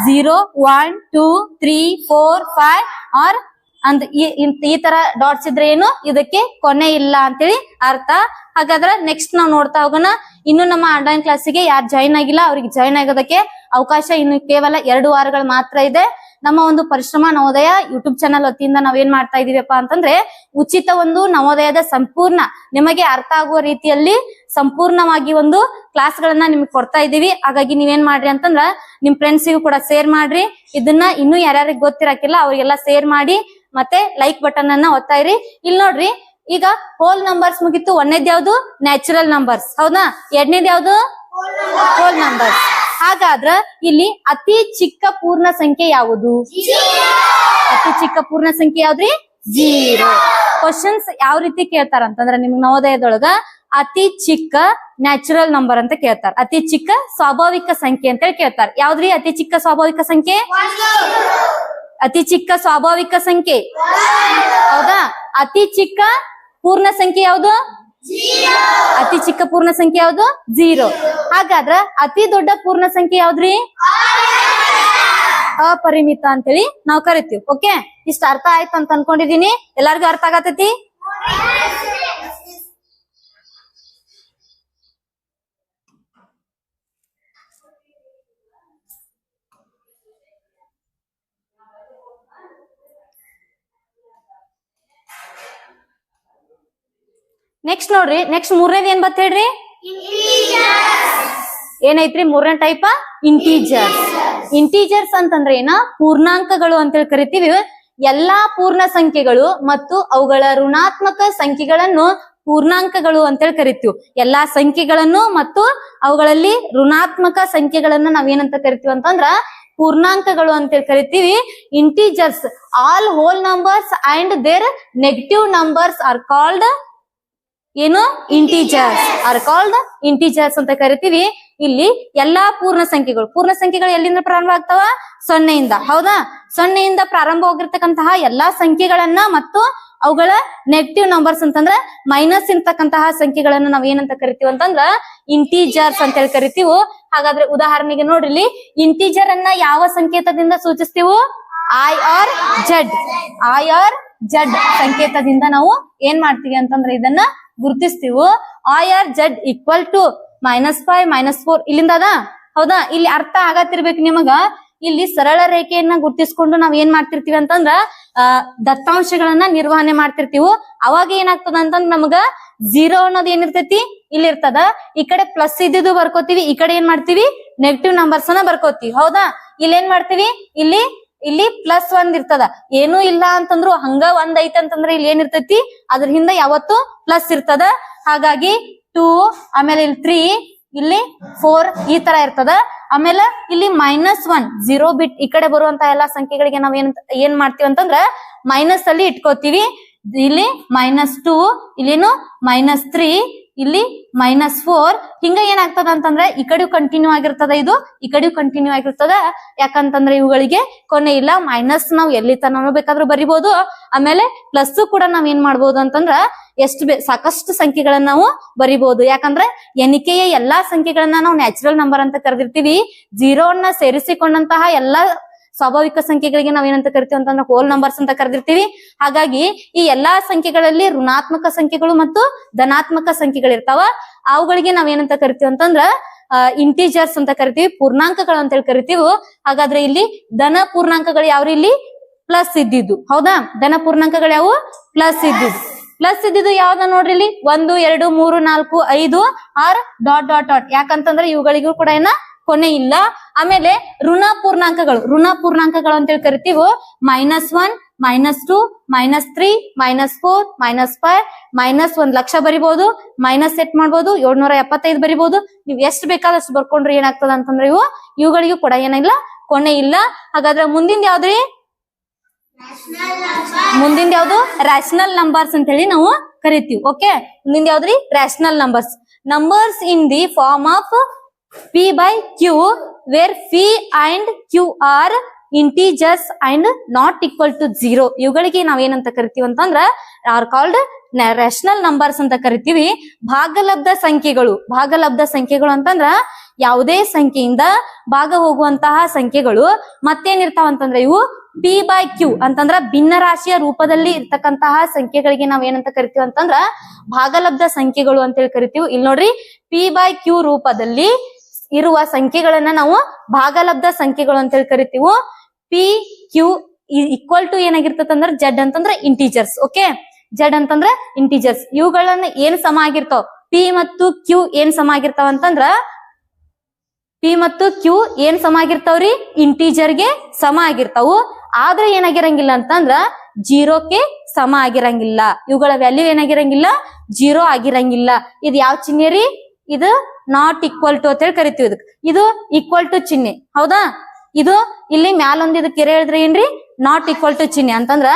0 1 2 3 4 5 ಆರ್ ಅಂದ್ ಈ ತರ ಡಾಟ್ಸ್ ಇದ್ರೆ ಏನು? ಇದಕ್ಕೆ ಕೊನೆ ಇಲ್ಲ ಅಂತೇಳಿ ಅರ್ಥ. ಹಾಗಾದ್ರೆ ನೆಕ್ಸ್ಟ್ ನಾವ್ ನೋಡ್ತಾ ಹೋಗೋಣ. ಇನ್ನು ನಮ್ಮ ಆನ್ಲೈನ್ ಕ್ಲಾಸಿಗೆ ಯಾರು ಜಾಯಿನ್ ಆಗಿಲ್ಲ ಅವ್ರಿಗೆ ಜಾಯಿನ್ ಆಗೋದಕ್ಕೆ ಅವಕಾಶ ಇನ್ನು ಕೇವಲ 2 ವಾರಗಳು ಮಾತ್ರ ಇದೆ. ನಮ್ಮ ಒಂದು ಪರಿಶ್ರಮ ನವೋದಯ ಯೂಟ್ಯೂಬ್ ಚಾನಲ್ ವತಿಯಿಂದ ನಾವೇನ್ ಮಾಡ್ತಾ ಇದೀವಪ್ಪ ಅಂತಂದ್ರೆ ಉಚಿತ ಒಂದು ನವೋದಯದ ಸಂಪೂರ್ಣ ನಿಮಗೆ ಅರ್ಥ ಆಗುವ ರೀತಿಯಲ್ಲಿ ಸಂಪೂರ್ಣವಾಗಿ ಒಂದು ಕ್ಲಾಸ್ ಗಳನ್ನ ನಿಮ್ಗೆ ಕೊಡ್ತಾ ಇದೀವಿ. ಹಾಗಾಗಿ ನೀವೇನ್ ಮಾಡ್ರಿ ಅಂತಂದ್ರ ನಿಮ್ ಫ್ರೆಂಡ್ಸಿಗೂ ಕೂಡ ಶೇರ್ ಮಾಡ್ರಿ. ಇದನ್ನ ಇನ್ನೂ ಯಾರ್ಯಾರಿಗೆ ಗೊತ್ತಿರಾಕಿಲ್ಲ ಅವ್ರಿಗೆಲ್ಲ ಶೇರ್ ಮಾಡಿ ಮತ್ತೆ ಲೈಕ್ ಬಟನ್ ಅನ್ನ ಒತ್ತಾ ಇರಿ. ಇಲ್ಲಿ ನೋಡ್ರಿ, ಈಗ ಹೋಲ್ ನಂಬರ್ಸ್ ಮುಗಿತು. ಒಂದೇದ್ ಯಾವ್ದು? Natural numbers. ಹೌದಾ? ಎರಡನೇದ್ ಯಾವ್ದು? Hole numbers. ಹಾಗಾದ್ರ ಇಲ್ಲಿ ಅತಿ ಚಿಕ್ಕ ಪೂರ್ಣ ಸಂಖ್ಯೆ ಯಾವುದು? ಅತಿ ಚಿಕ್ಕ ಪೂರ್ಣ ಸಂಖ್ಯೆ ಯಾವ್ದ್ರಿ? 0. ಕ್ವಶನ್ಸ್ ಯಾವ ರೀತಿ ಕೇಳ್ತಾರ ಅಂತಂದ್ರ ನಿಮ್ಗೆ ನವೋದಯದೊಳಗ ಅತಿ ಚಿಕ್ಕ ನ್ಯಾಚುರಲ್ ನಂಬರ್ ಅಂತ ಕೇಳ್ತಾರ, ಅತಿ ಚಿಕ್ಕ ಸ್ವಾಭಾವಿಕ ಸಂಖ್ಯೆ ಅಂತ ಹೇಳಿ ಕೇಳ್ತಾರ. ಯಾವ್ದ್ರಿ ಅತಿ ಚಿಕ್ಕ ಸ್ವಾಭಾವಿಕ ಸಂಖ್ಯೆ? ಅತಿ ಚಿಕ್ಕ ಸ್ವಾಭಾವಿಕ ಸಂಖ್ಯೆ. ಹೌದಾ? ಅತಿ ಚಿಕ್ಕ ಪೂರ್ಣ ಸಂಖ್ಯೆ ಯಾವುದು? ಅತಿ ಚಿಕ್ಕ ಪೂರ್ಣ ಸಂಖ್ಯೆ ಯಾವುದು? 0. ಹಾಗಾದ್ರ ಅತಿ ದೊಡ್ಡ ಪೂರ್ಣ ಸಂಖ್ಯೆ ಯಾವ್ದ್ರಿ? ಅಪರಿಮಿತ ಅಂತೇಳಿ ನಾವ್ ಕರಿತೀವಿ. ಓಕೆ, ಇಷ್ಟ ಅರ್ಥ ಆಯ್ತು ಅಂತ ಅನ್ಕೊಂಡಿದೀನಿ. ಎಲ್ಲಾರ್ಗು ಅರ್ಥ ಆಗತೈತಿ? ನೆಕ್ಸ್ಟ್ ನೋಡ್ರಿ, ನೆಕ್ಸ್ಟ್ ಮೂರನೇದು ಏನ್ ಬತ್ ಹೇಳ್ರಿ? ಏನೈತ್ರಿ ಮೂರನೇ ಟೈಪ್? ಇಂಟೀಜರ್ಸ್. ಇಂಟೀಜರ್ಸ್ ಅಂತಂದ್ರೆ ಏನ? ಪೂರ್ಣಾಂಕಗಳು ಅಂತೇಳಿ ಕರಿತೀವಿ. ಎಲ್ಲಾ ಪೂರ್ಣ ಸಂಖ್ಯೆಗಳು ಮತ್ತು ಅವುಗಳ ಋಣಾತ್ಮಕ ಸಂಖ್ಯೆಗಳನ್ನು ಪೂರ್ಣಾಂಕಗಳು ಅಂತೇಳಿ ಕರಿತೀವಿ. ಎಲ್ಲಾ ಸಂಖ್ಯೆಗಳನ್ನು ಮತ್ತು ಅವುಗಳಲ್ಲಿ ಋಣಾತ್ಮಕ ಸಂಖ್ಯೆಗಳನ್ನ ನಾವೇನಂತ ಕರಿತೀವಿ ಅಂತಂದ್ರ ಪೂರ್ಣಾಂಕಗಳು ಅಂತೇಳಿ ಕರಿತೀವಿ. Integers, all whole numbers and their negative numbers are called ಏನು ಇಂಟೀಜರ್ಸ್, ಆರ್ ಕಾಲ್ಡ್ ಇಂಟೀಜರ್ಸ್ ಅಂತ ಕರಿತೀವಿ. ಇಲ್ಲಿ ಎಲ್ಲಾ ಪೂರ್ಣ ಸಂಖ್ಯೆಗಳು ಎಲ್ಲಿಂದ ಪ್ರಾರಂಭ ಆಗ್ತಾವ? ಸೊನ್ನೆಯಿಂದ. ಹೌದಾ? ಸೊನ್ನೆಯಿಂದ ಪ್ರಾರಂಭವಾಗಿರ್ತಕ್ಕಂತಹ ಎಲ್ಲಾ ಸಂಖ್ಯೆಗಳನ್ನ ಮತ್ತು ಅವುಗಳ ನೆಗೆಟಿವ್ ನಂಬರ್ಸ್ ಅಂತಂದ್ರ ಮೈನಸ್ ಇರ್ತಕ್ಕಂತಹ ಸಂಖ್ಯೆಗಳನ್ನ ನಾವ್ ಏನಂತ ಕರಿತೀವಿ ಅಂತಂದ್ರ ಇಂಟೀಜರ್ಸ್ ಅಂತ ಹೇಳಿ ಕರಿತೀವಿ. ಹಾಗಾದ್ರೆ ಉದಾಹರಣೆಗೆ ನೋಡ್ರಿ, ಇಂಟೀಜರ್ ಅನ್ನ ಯಾವ ಸಂಕೇತದಿಂದ ಸೂಚಿಸ್ತೀವಿ? ಐ ಆರ್ ಜಡ್ ಸಂಕೇತದಿಂದ ನಾವು ಏನ್ ಮಾಡ್ತೀವಿ ಅಂತಂದ್ರೆ ಇದನ್ನ ಗುರುತಿಸ್ತೀವಿ. I R Z equal to -5 -4 ಇಲ್ಲಿಂದ ಅದ. ಹೌದಾ? ಇಲ್ಲಿ ಅರ್ಥ ಆಗತ್ತಿರ್ಬೇಕು ನಿಮಗ. ಇಲ್ಲಿ ಸರಳ ರೇಖೆಯನ್ನ ಗುರುತಿಸ್ಕೊಂಡು ನಾವ್ ಏನ್ ಮಾಡ್ತಿರ್ತೀವಿ ಅಂತಂದ್ರ ದತ್ತಾಂಶಗಳನ್ನ ನಿರ್ವಹಣೆ ಮಾಡ್ತಿರ್ತೀವಿ. ಅವಾಗ ಏನಾಗ್ತದ ಅಂತಂದ್ರ ನಮಗ 0 ಅನ್ನೋದು ಏನಿರ್ತೈತಿ ಇಲ್ಲಿ ಇರ್ತದ. ಈ ಕಡೆ ಪ್ಲಸ್ ಇದ್ದಿದ್ದು ಬರ್ಕೋತೀವಿ, ಈ ಕಡೆ ಏನ್ ಮಾಡ್ತೀವಿ ನೆಗೆಟಿವ್ ನಂಬರ್ಸ್ ಅನ್ನ ಬರ್ಕೋತೀವಿ. ಹೌದಾ? ಇಲ್ಲಿ ಏನ್ ಮಾಡ್ತೀವಿ, ಇಲ್ಲಿ +1 ಇರ್ತದ. ಏನೂ ಇಲ್ಲ ಅಂತಂದ್ರು ಹಂಗ 1 ಐತೆ ಅಂತಂದ್ರೆ ಇಲ್ಲಿ ಏನಿರ್ತೈತಿ ಅದ್ರ ಹಿಂದ ಯಾವತ್ತು ಪ್ಲಸ್ ಇರ್ತದ. ಹಾಗಾಗಿ 2, ಆಮೇಲೆ ಇಲ್ಲಿ 3, ಇಲ್ಲಿ 4 ಈ ತರ ಇರ್ತದ. ಆಮೇಲೆ ಇಲ್ಲಿ -1 0 ಬಿಟ್ ಈ ಕಡೆ ಬರುವಂತ ಎಲ್ಲಾ ಸಂಖ್ಯೆಗಳಿಗೆ ನಾವ್ ಏನ್ ಮಾಡ್ತೀವಿ ಅಂತಂದ್ರ ಮೈನಸ್ ಅಲ್ಲಿ ಇಟ್ಕೋತೀವಿ. ಇಲ್ಲಿ -2, ಇಲ್ಲೇನು -3, ಇಲ್ಲಿ -4 ಹಿಂಗ ಏನಾಗ್ತದ ಅಂತಂದ್ರೆ ಈ ಕಡೆ ಕಂಟಿನ್ಯೂ ಆಗಿರ್ತದ, ಇದು ಈ ಕಡೆ ಕಂಟಿನ್ಯೂ ಆಗಿರ್ತದ. ಯಾಕಂತಂದ್ರೆ ಇವುಗಳಿಗೆ ಕೊನೆ ಇಲ್ಲ. ಮೈನಸ್ ನಾವ್ ಎಲ್ಲಿ ತನಕ ಬೇಕಾದ್ರೂ ಬರಿಬಹುದು. ಆಮೇಲೆ ಪ್ಲಸ್ ಕೂಡ ನಾವ್ ಏನ್ ಮಾಡ್ಬೋದು ಅಂತಂದ್ರ ಸಾಕಷ್ಟು ಸಂಖ್ಯೆಗಳನ್ನ ನಾವು ಬರಿಬಹುದು. ಯಾಕಂದ್ರೆ ಎಣಿಕೆಯ ಎಲ್ಲಾ ಸಂಖ್ಯೆಗಳನ್ನ ನಾವು ನ್ಯಾಚುರಲ್ ನಂಬರ್ ಅಂತ ಕರೆದಿರ್ತೀವಿ. 0 ಅನ್ನ ಸೇರಿಸಿಕೊಂಡಂತಹ ಎಲ್ಲಾ ಸ್ವಾಭಾವಿಕ ಸಂಖ್ಯೆಗಳಿಗೆ ನಾವ್ ಏನಂತ ಕರಿತೀವಿ ಅಂತಂದ್ರೆ ಹೋಲ್ ನಂಬರ್ಸ್ ಅಂತ ಕರೆದಿರ್ತೀವಿ. ಹಾಗಾಗಿ ಈ ಎಲ್ಲಾ ಸಂಖ್ಯೆಗಳಲ್ಲಿ ಋಣಾತ್ಮಕ ಸಂಖ್ಯೆಗಳು ಮತ್ತು ಧನಾತ್ಮಕ ಸಂಖ್ಯೆಗಳು ಇರ್ತಾವ. ಅವುಗಳಿಗೆ ನಾವ್ ಏನಂತ ಕರಿತೀವಿ ಅಂತಂದ್ರ ಇಂಟೀಜರ್ಸ್ ಅಂತ ಕರಿತೀವಿ, ಪೂರ್ಣಾಂಕಗಳು ಅಂತ ಹೇಳಿ ಕರಿತೀವಿ. ಹಾಗಾದ್ರೆ ಇಲ್ಲಿ ಧನ ಪೂರ್ಣಾಂಕಗಳು ಯಾವ್ರಿ? ಇಲ್ಲಿ ಪ್ಲಸ್ ಇದ್ದಿದ್ದು. ಹೌದಾ? ಧನ ಪೂರ್ಣಾಂಕಗಳು ಯಾವು? ಪ್ಲಸ್ ಇದ್ದಿದ್ದು ಯಾವ್ದ ನೋಡ್ರಿ, ಇಲ್ಲಿ 1 2 3 4 5 6 ... ಯಾಕಂತಂದ್ರೆ ಇವುಗಳಿಗೂ ಕೂಡ ಕೊನೆ ಇಲ್ಲ. ಆಮೇಲೆ ಋಣ ಪೂರ್ಣಾಂಕಗಳು ಅಂತ ಹೇಳಿ ಕರಿತೀವಿ. -1 -2 -3 -4 -5 -1 ಲಕ್ಷ ಬರಿಬಹುದು. ಮೈನಸ್ ಸೆಟ್ ಮಾಡ್ಬೋದು. 775 ಬರಿಬಹುದು. ನೀವ್ ಎಷ್ಟು ಬೇಕಾದಷ್ಟು ಬರ್ಕೊಂಡ್ರೆ ಏನಾಗ್ತದ ಅಂತಂದ್ರೆ ಇವುಗಳಿಗೂ ಕೂಡ ಏನಿಲ್ಲ, ಕೊನೆ ಇಲ್ಲ. ಹಾಗಾದ್ರೆ ಮುಂದಿನ ಯಾವ್ದ್ರಿ? ಯಾವ್ದು? ರ್ಯಾಷನಲ್ ನಂಬರ್ಸ್ ಅಂತ ಹೇಳಿ ನಾವು ಕರಿತೀವಿ. ಓಕೆ, ಮುಂದಿನ ಯಾವ್ದ್ರಿ? Rational numbers in the form of P/Q where P and Q are integers and not equal to 0. ಇವುಗಳಿಗೆ ನಾವೇನಂತ ಕರಿತೀವಿ ಅಂತಂದ್ರ ಆರ್ ಕಾಲ್ಡ್ ರ್ಯಾಷನಲ್ ನಂಬರ್ಸ್ ಅಂತ ಕರಿತೀವಿ. ಭಾಗಲಬ್ಧ ಸಂಖ್ಯೆಗಳು ಅಂತಂದ್ರ ಯಾವುದೇ ಸಂಖ್ಯೆಯಿಂದ ಭಾಗ ಹೋಗುವಂತಹ ಸಂಖ್ಯೆಗಳು ಮತ್ತೇನಿರ್ತಾವ ಅಂತಂದ್ರೆ ಇವು P/Q ಅಂತಂದ್ರ ಭಿನ್ನ ರಾಶಿಯ ರೂಪದಲ್ಲಿ ಇರ್ತಕ್ಕಂತಹ ಸಂಖ್ಯೆಗಳಿಗೆ ನಾವ್ ಏನಂತ ಕರಿತೀವಿ ಅಂತಂದ್ರ ಭಾಗಲಬ್ಧ ಸಂಖ್ಯೆಗಳು ಅಂತ ಹೇಳಿ ಕರಿತೀವಿ. ಇಲ್ಲಿ ನೋಡ್ರಿ, P/Q ರೂಪದಲ್ಲಿ ಇರುವ ಸಂಖ್ಯೆಗಳನ್ನ ನಾವು ಭಾಗಲಬ್ಧ ಸಂಖ್ಯೆಗಳು ಅಂತ ಹೇಳಿ ಕರಿತೀವಿ. P/Q ಈಕ್ವಲ್ ಟು ಏನಾಗಿರ್ತದಂದ್ರ Z ಅಂತಂದ್ರ ಇಂಟೀಜರ್ಸ್. ಓಕೆ, Z ಅಂತಂದ್ರ ಇಂಟೀಜರ್ಸ್. ಇವುಗಳನ್ನ ಏನ್ ಸಮ ಆಗಿರ್ತಾವ? P ಮತ್ತು Q ಏನ್ ಸಮ ಆಗಿರ್ತಾವ ಅಂತಂದ್ರ P ಮತ್ತು Q ಏನ್ ಸಮ ಆಗಿರ್ತಾವ್ರಿ? ಇಂಟೀಜರ್ಗೆ ಸಮ ಆಗಿರ್ತಾವು. ಆದ್ರೆ ಏನಾಗಿರಂಗಿಲ್ಲ ಅಂತಂದ್ರ 0ಕ್ಕೆ ಸಮ ಆಗಿರಂಗಿಲ್ಲ. ಇವುಗಳ ವ್ಯಾಲ್ಯೂ ಏನಾಗಿರಂಗಿಲ್ಲ? 0 ಆಗಿರಂಗಿಲ್ಲ. ಇದು ಯಾವ ಚಿಹ್ನೆ ರೀ? ಇದು ನಾಟ್ ಈಕ್ವಲ್ ಟು ಅಂತ ಹೇಳಿ ಕರಿತೀವಿ. ಇದು ಈಕ್ವಲ್ ಟು ಚಿಹ್ನೆ. ಹೌದಾ? ಇದು ಇಲ್ಲಿ ಮ್ಯಾಲೊಂದು ಇದಕ್ಕೆ ಕೆರೆ ಹೇಳಿದ್ರೆ ಏನ್ರಿ? ನಾಟ್ ಈಕ್ವಲ್ ಟು ಚಿಹ್ನೆ ಅಂತಂದ್ರ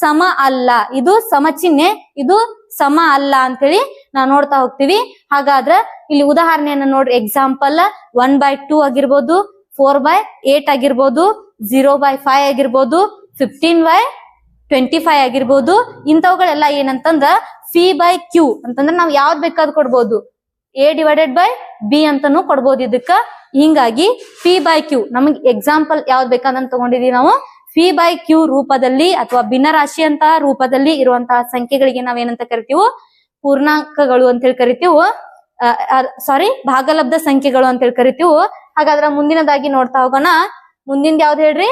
ಸಮ ಅಲ್ಲ. ಇದು ಸಮ ಚಿಹ್ನೆ, ಇದು ಸಮ ಅಲ್ಲ ಅಂತೇಳಿ ನಾವು ನೋಡ್ತಾ ಹೋಗ್ತೀವಿ. ಹಾಗಾದ್ರೆ ಇಲ್ಲಿ ಉದಾಹರಣೆಯನ್ನ ನೋಡ್ರಿ. ಎಕ್ಸಾಂಪಲ್ 1/2 ಆಗಿರ್ಬೋದು, 4/8 ಆಗಿರ್ಬೋದು, 0/5 ಆಗಿರ್ಬೋದು, 15/25 ಆಗಿರ್ಬೋದು. ಇಂಥವುಗಳೆಲ್ಲ ಏನಂತಂದ್ರ P/Q ಅಂತಂದ್ರೆ ನಾವ್ ಯಾವ್ದ್ ಬೇಕಾದ್ ಕೊಡ್ಬೋದು. A/B ಅಂತಾನು ಕೊಡ್ಬೋದು ಇದಕ್ಕ. ಹಿಂಗಾಗಿ P/Q ನಮಗ್ ಎಕ್ಸಾಂಪಲ್ ಯಾವ್ದ್ ಬೇಕಾದಂತ ತಗೊಂಡಿದೀವಿ ನಾವು. P/Q ರೂಪದಲ್ಲಿ ಅಥವಾ ಭಿನ್ನರಾಶಿಯಂತಹ ರೂಪದಲ್ಲಿ ಇರುವಂತಹ ಸಂಖ್ಯೆಗಳಿಗೆ ನಾವೇನಂತ ಕರಿತೀವಿ? ಪೂರ್ಣಾಂಕಗಳು ಅಂತ ಹೇಳಿ ಕರಿತೀವಿ. ಭಾಗಲಬ್ಧ ಸಂಖ್ಯೆಗಳು ಅಂತ ಹೇಳಿ ಕರಿತೀವಿ. ಹಾಗಾದ್ರ ಮುಂದಿನದಾಗಿ ನೋಡ್ತಾ ಹೋಗೋಣ. ಮುಂದಿನ ಯಾವ್ದು ಹೇಳ್ರಿ?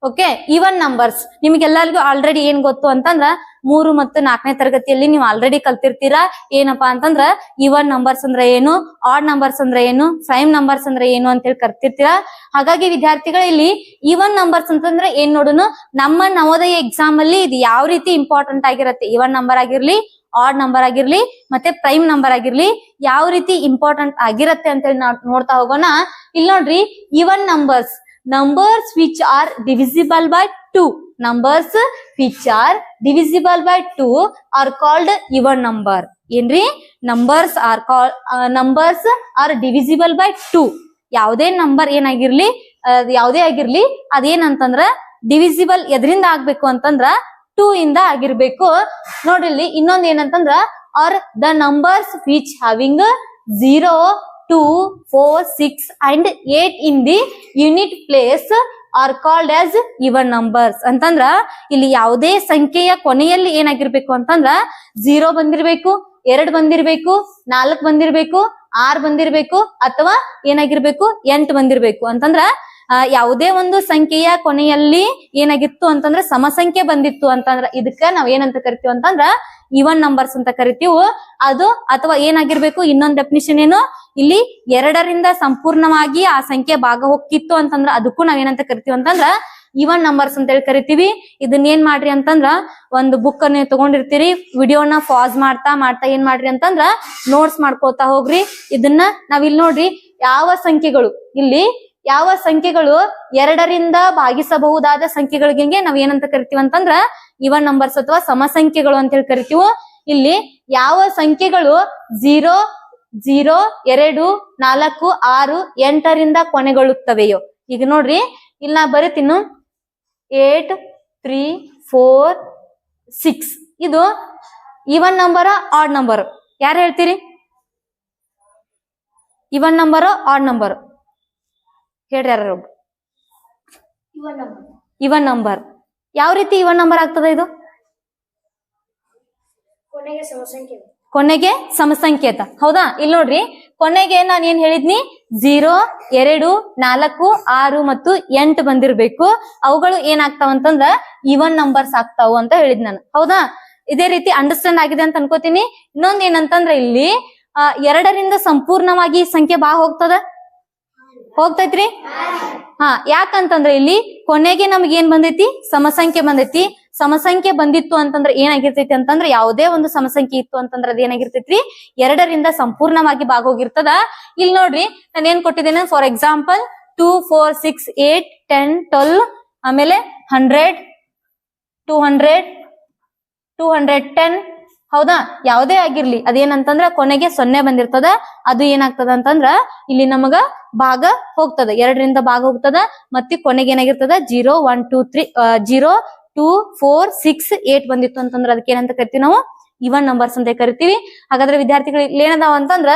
ಓಕೆ ಈವನ್ ನಂಬರ್ಸ್ ನಿಮ್ಗೆಲ್ಲರಿಗೂ ಆಲ್ರೆಡಿ ಏನ್ ಗೊತ್ತು ಅಂತಂದ್ರ 3 ಮತ್ತು 4ನೇ ತರಗತಿಯಲ್ಲಿ ನೀವು ಆಲ್ರೆಡಿ ಕಲ್ತಿರ್ತೀರಾ. ಏನಪ್ಪಾ ಅಂತಂದ್ರ ಈವನ್ ನಂಬರ್ಸ್ ಅಂದ್ರೆ ಏನು, ಆಡ್ ನಂಬರ್ಸ್ ಅಂದ್ರೆ ಏನು, ಪ್ರೈಮ್ ನಂಬರ್ಸ್ ಅಂದ್ರೆ ಏನು ಅಂತ ಹೇಳಿ ಕಲ್ತಿರ್ತೀರಾ. ಹಾಗಾಗಿ ವಿದ್ಯಾರ್ಥಿಗಳು ಇಲ್ಲಿ ಈವನ್ ನಂಬರ್ಸ್ ಅಂತಂದ್ರೆ ಏನ್ ನೋಡುನು, ನಮ್ಮ ನವೋದಯ ಎಕ್ಸಾಮ್ ಅಲ್ಲಿ ಇದು ಯಾವ ರೀತಿ ಇಂಪಾರ್ಟೆಂಟ್ ಆಗಿರುತ್ತೆ, ಈವನ್ ನಂಬರ್ ಆಗಿರ್ಲಿ, ಆಡ್ ನಂಬರ್ ಆಗಿರ್ಲಿ, ಮತ್ತೆ ಪ್ರೈಮ್ ನಂಬರ್ ಆಗಿರ್ಲಿ, ಯಾವ ರೀತಿ ಇಂಪಾರ್ಟೆಂಟ್ ಆಗಿರತ್ತೆ ಅಂತ ಹೇಳಿ ನಾವು ನೋಡ್ತಾ ಹೋಗೋಣ. ಇಲ್ಲಿ ನೋಡ್ರಿ, even numbers, numbers which are divisible by 2, numbers which are divisible by 2 are called even number. ಏನ್ರಿ, numbers are divisible by 2. ಯಾವುದೇ ನಂಬರ್ ಏನಾಗಿರ್ಲಿ, ಯಾವುದೇ ಆಗಿರ್ಲಿ, ಅದೇನಂತಂದ್ರ ಡಿವಿಸಿಬಲ್ ಎದ್ರಿಂದ ಆಗ್ಬೇಕು ಅಂತಂದ್ರ 2 ಇಂದ ಆಗಿರ್ಬೇಕು. ನೋಡ್ರಿ ಇನ್ನೊಂದ್ ಏನಂತಂದ್ರ are the numbers which having 0, 2, 4, 6 and 8 in the unit place are called as even numbers. ಅಂತಂದ್ರ ಇಲ್ಲಿ ಯಾವುದೇ ಸಂಖ್ಯೆಯ ಕೊನೆಯಲ್ಲಿ ಏನಾಗಿರ್ಬೇಕು ಅಂತಂದ್ರ 0 ಬಂದಿರ್ಬೇಕು, 2 ಬಂದಿರ್ಬೇಕು, 4 ಬಂದಿರ್ಬೇಕು, 6 ಬಂದಿರ್ಬೇಕು, ಅಥವಾ ಏನಾಗಿರ್ಬೇಕು 8 ಬಂದಿರ್ಬೇಕು. ಅಂತಂದ್ರ ಯಾವುದೇ ಒಂದು ಸಂಖ್ಯೆಯ ಕೊನೆಯಲ್ಲಿ ಏನಾಗಿತ್ತು ಅಂತಂದ್ರ ಸಮಸಂಖ್ಯೆ ಬಂದಿತ್ತು ಅಂತಂದ್ರ ಇದಕ್ಕ ನಾವ್ ಏನಂತ ಕರಿತೀವಿ ಅಂತಂದ್ರ ಈವನ್ ನಂಬರ್ಸ್ ಅಂತ ಕರಿತೀವಿ. ಅದು ಅಥವಾ ಏನಾಗಿರ್ಬೇಕು, ಇನ್ನೊಂದ್ ಡೆಫಿನಿಷನ್ ಏನು, ಇಲ್ಲಿ 2ರಿಂದ ಸಂಪೂರ್ಣವಾಗಿ ಆ ಸಂಖ್ಯೆ ಭಾಗ ಹೋಗಿತ್ತು ಅಂತಂದ್ರ ಅದಕ್ಕೂ ನಾವ್ ಏನಂತ ಕರಿತೀವಿ ಅಂತಂದ್ರ ಈವನ್ ನಂಬರ್ಸ್ ಅಂತ ಹೇಳಿ ಕರಿತೀವಿ. ಇದನ್ನ ಏನ್ ಮಾಡ್ರಿ ಅಂತಂದ್ರ ಒಂದು ಬುಕ್ ಅನ್ನ ತಗೊಂಡಿರ್ತೀರಿ, ವಿಡಿಯೋನ ಪಾಸ್ ಮಾಡ್ತಾ ಏನ್ ಮಾಡ್ರಿ ಅಂತಂದ್ರ ನೋಟ್ಸ್ ಮಾಡ್ಕೋತಾ ಹೋಗ್ರಿ. ಇದನ್ನ ನಾವ್ ಇಲ್ಲಿ ನೋಡ್ರಿ, ಯಾವ ಸಂಖ್ಯೆಗಳು 2ರಿಂದ ಭಾಗಿಸಬಹುದಾದ ಸಂಖ್ಯೆಗಳಿಗೆ ನಾವ್ ಏನಂತ ಕರಿತೀವಿ ಅಂತಂದ್ರ ಈವನ್ ನಂಬರ್ಸ್ ಅಥವಾ ಸಮಸಂಖ್ಯೆಗಳು ಅಂತ ಹೇಳಿ ಕರಿತೀವಿ. ಇಲ್ಲಿ ಯಾವ ಸಂಖ್ಯೆಗಳು 0, 0, 2, 4, 6, 8ರಿಂದ ಕೊನೆಗೊಳ್ಳುತ್ತವೆಯೋ, ಈಗ ನೋಡ್ರಿ ಇಲ್ಲಿ ನಾ ಬರೀತೀನು 8, 3, 4, 6 ಇದು ಈವನ್ ನಂಬರ್ ಆಡ್ ನಂಬರ್? ಯಾರು ಹೇಳ್ತೀರಿ? ಈವನ್ ನಂಬರ್ ಆಡ್ ನಂಬರ್ ಹೇಳ್ರಿ ಯಾರು? Even number. ಯಾವ ರೀತಿ ಈವನ್ ನಂಬರ್ ಆಗ್ತದ ಇದು? ಕೊನೆಗೆ ಸಮಸಂಖ್ಯೇತ, ಹೌದಾ? ಇಲ್ಲಿ ನೋಡ್ರಿ, ಕೊನೆಗೆ ನಾನು ಏನ್ ಹೇಳಿದ್ನಿ, 0, 2, 4, 6 ಮತ್ತು 8 ಬಂದಿರ್ಬೇಕು. ಅವುಗಳು ಏನಾಗ್ತಾವಂತಂದ್ರ ಈವನ್ ನಂಬರ್ಸ್ ಆಗ್ತಾವು ಅಂತ ಹೇಳಿದ್ ನಾನು, ಹೌದಾ? ಇದೇ ರೀತಿ ಅಂಡರ್ಸ್ಟ್ಯಾಂಡ್ ಆಗಿದೆ ಅಂತ ಅನ್ಕೋತೀನಿ. ಇನ್ನೊಂದ್ ಏನಂತಂದ್ರ ಇಲ್ಲಿ 2ರಿಂದ ಸಂಪೂರ್ಣವಾಗಿ ಸಂಖ್ಯೆ ಹೋಗ್ತೈತ್ರಿ. ಯಾಕಂತಂದ್ರ ಇಲ್ಲಿ ಕೊನೆಗೆ ನಮ್ಗೆ ಏನ್ ಬಂದೈತಿ, ಸಮಸಂಖ್ಯೆ ಬಂದೈತಿ. ಸಮಸಂಖ್ಯೆ ಬಂದಿತ್ತು ಅಂತಂದ್ರೆ ಏನಾಗಿರ್ತೈತಿ ಅಂತಂದ್ರ ಯಾವುದೇ ಒಂದು ಸಮಸಂಖ್ಯೆ ಇತ್ತು ಅಂತಂದ್ರ ಅದ್ ಏನಾಗಿರ್ತೈತ್ರಿ, 2ರಿಂದ ಸಂಪೂರ್ಣವಾಗಿ ಭಾಗೋಗಿರ್ತದ. ಇಲ್ಲಿ ನೋಡ್ರಿ, ನಾನು ಏನ್ ಕೊಟ್ಟಿದ್ದೇನೆ, ಫಾರ್ ಎಕ್ಸಾಂಪಲ್ 2, 4, 6, 8, 10, 12, ಆಮೇಲೆ 100, 200, 210, ಹೌದಾ? ಯಾವುದೇ ಆಗಿರ್ಲಿ ಅದೇನಂತಂದ್ರ ಕೊನೆಗೆ 0 ಬಂದಿರ್ತದ. ಅದು ಏನಾಗ್ತದ ಅಂತಂದ್ರ ಇಲ್ಲಿ ನಮಗ ಭಾಗ ಹೋಗ್ತದ, 2ರಿಂದ ಭಾಗ ಹೋಗ್ತದ. ಮತ್ತೆ ಕೊನೆಗೆ ಏನಾಗಿರ್ತದ 0, 1, 2, 3, 0, 2, 4, 6, 8 ಬಂದಿತ್ತು ಅಂತಂದ್ರ ಅದಕ್ಕೆ ಏನಂತ ಕರಿತೀವಿ ನಾವು, ಈವನ್ ನಂಬರ್ಸ್ ಅಂತ ಕರಿತೀವಿ. ಹಾಗಾದ್ರೆ ವಿದ್ಯಾರ್ಥಿಗಳು ಇಲ್ಲಿ ಏನದಾವ ಅಂತಂದ್ರ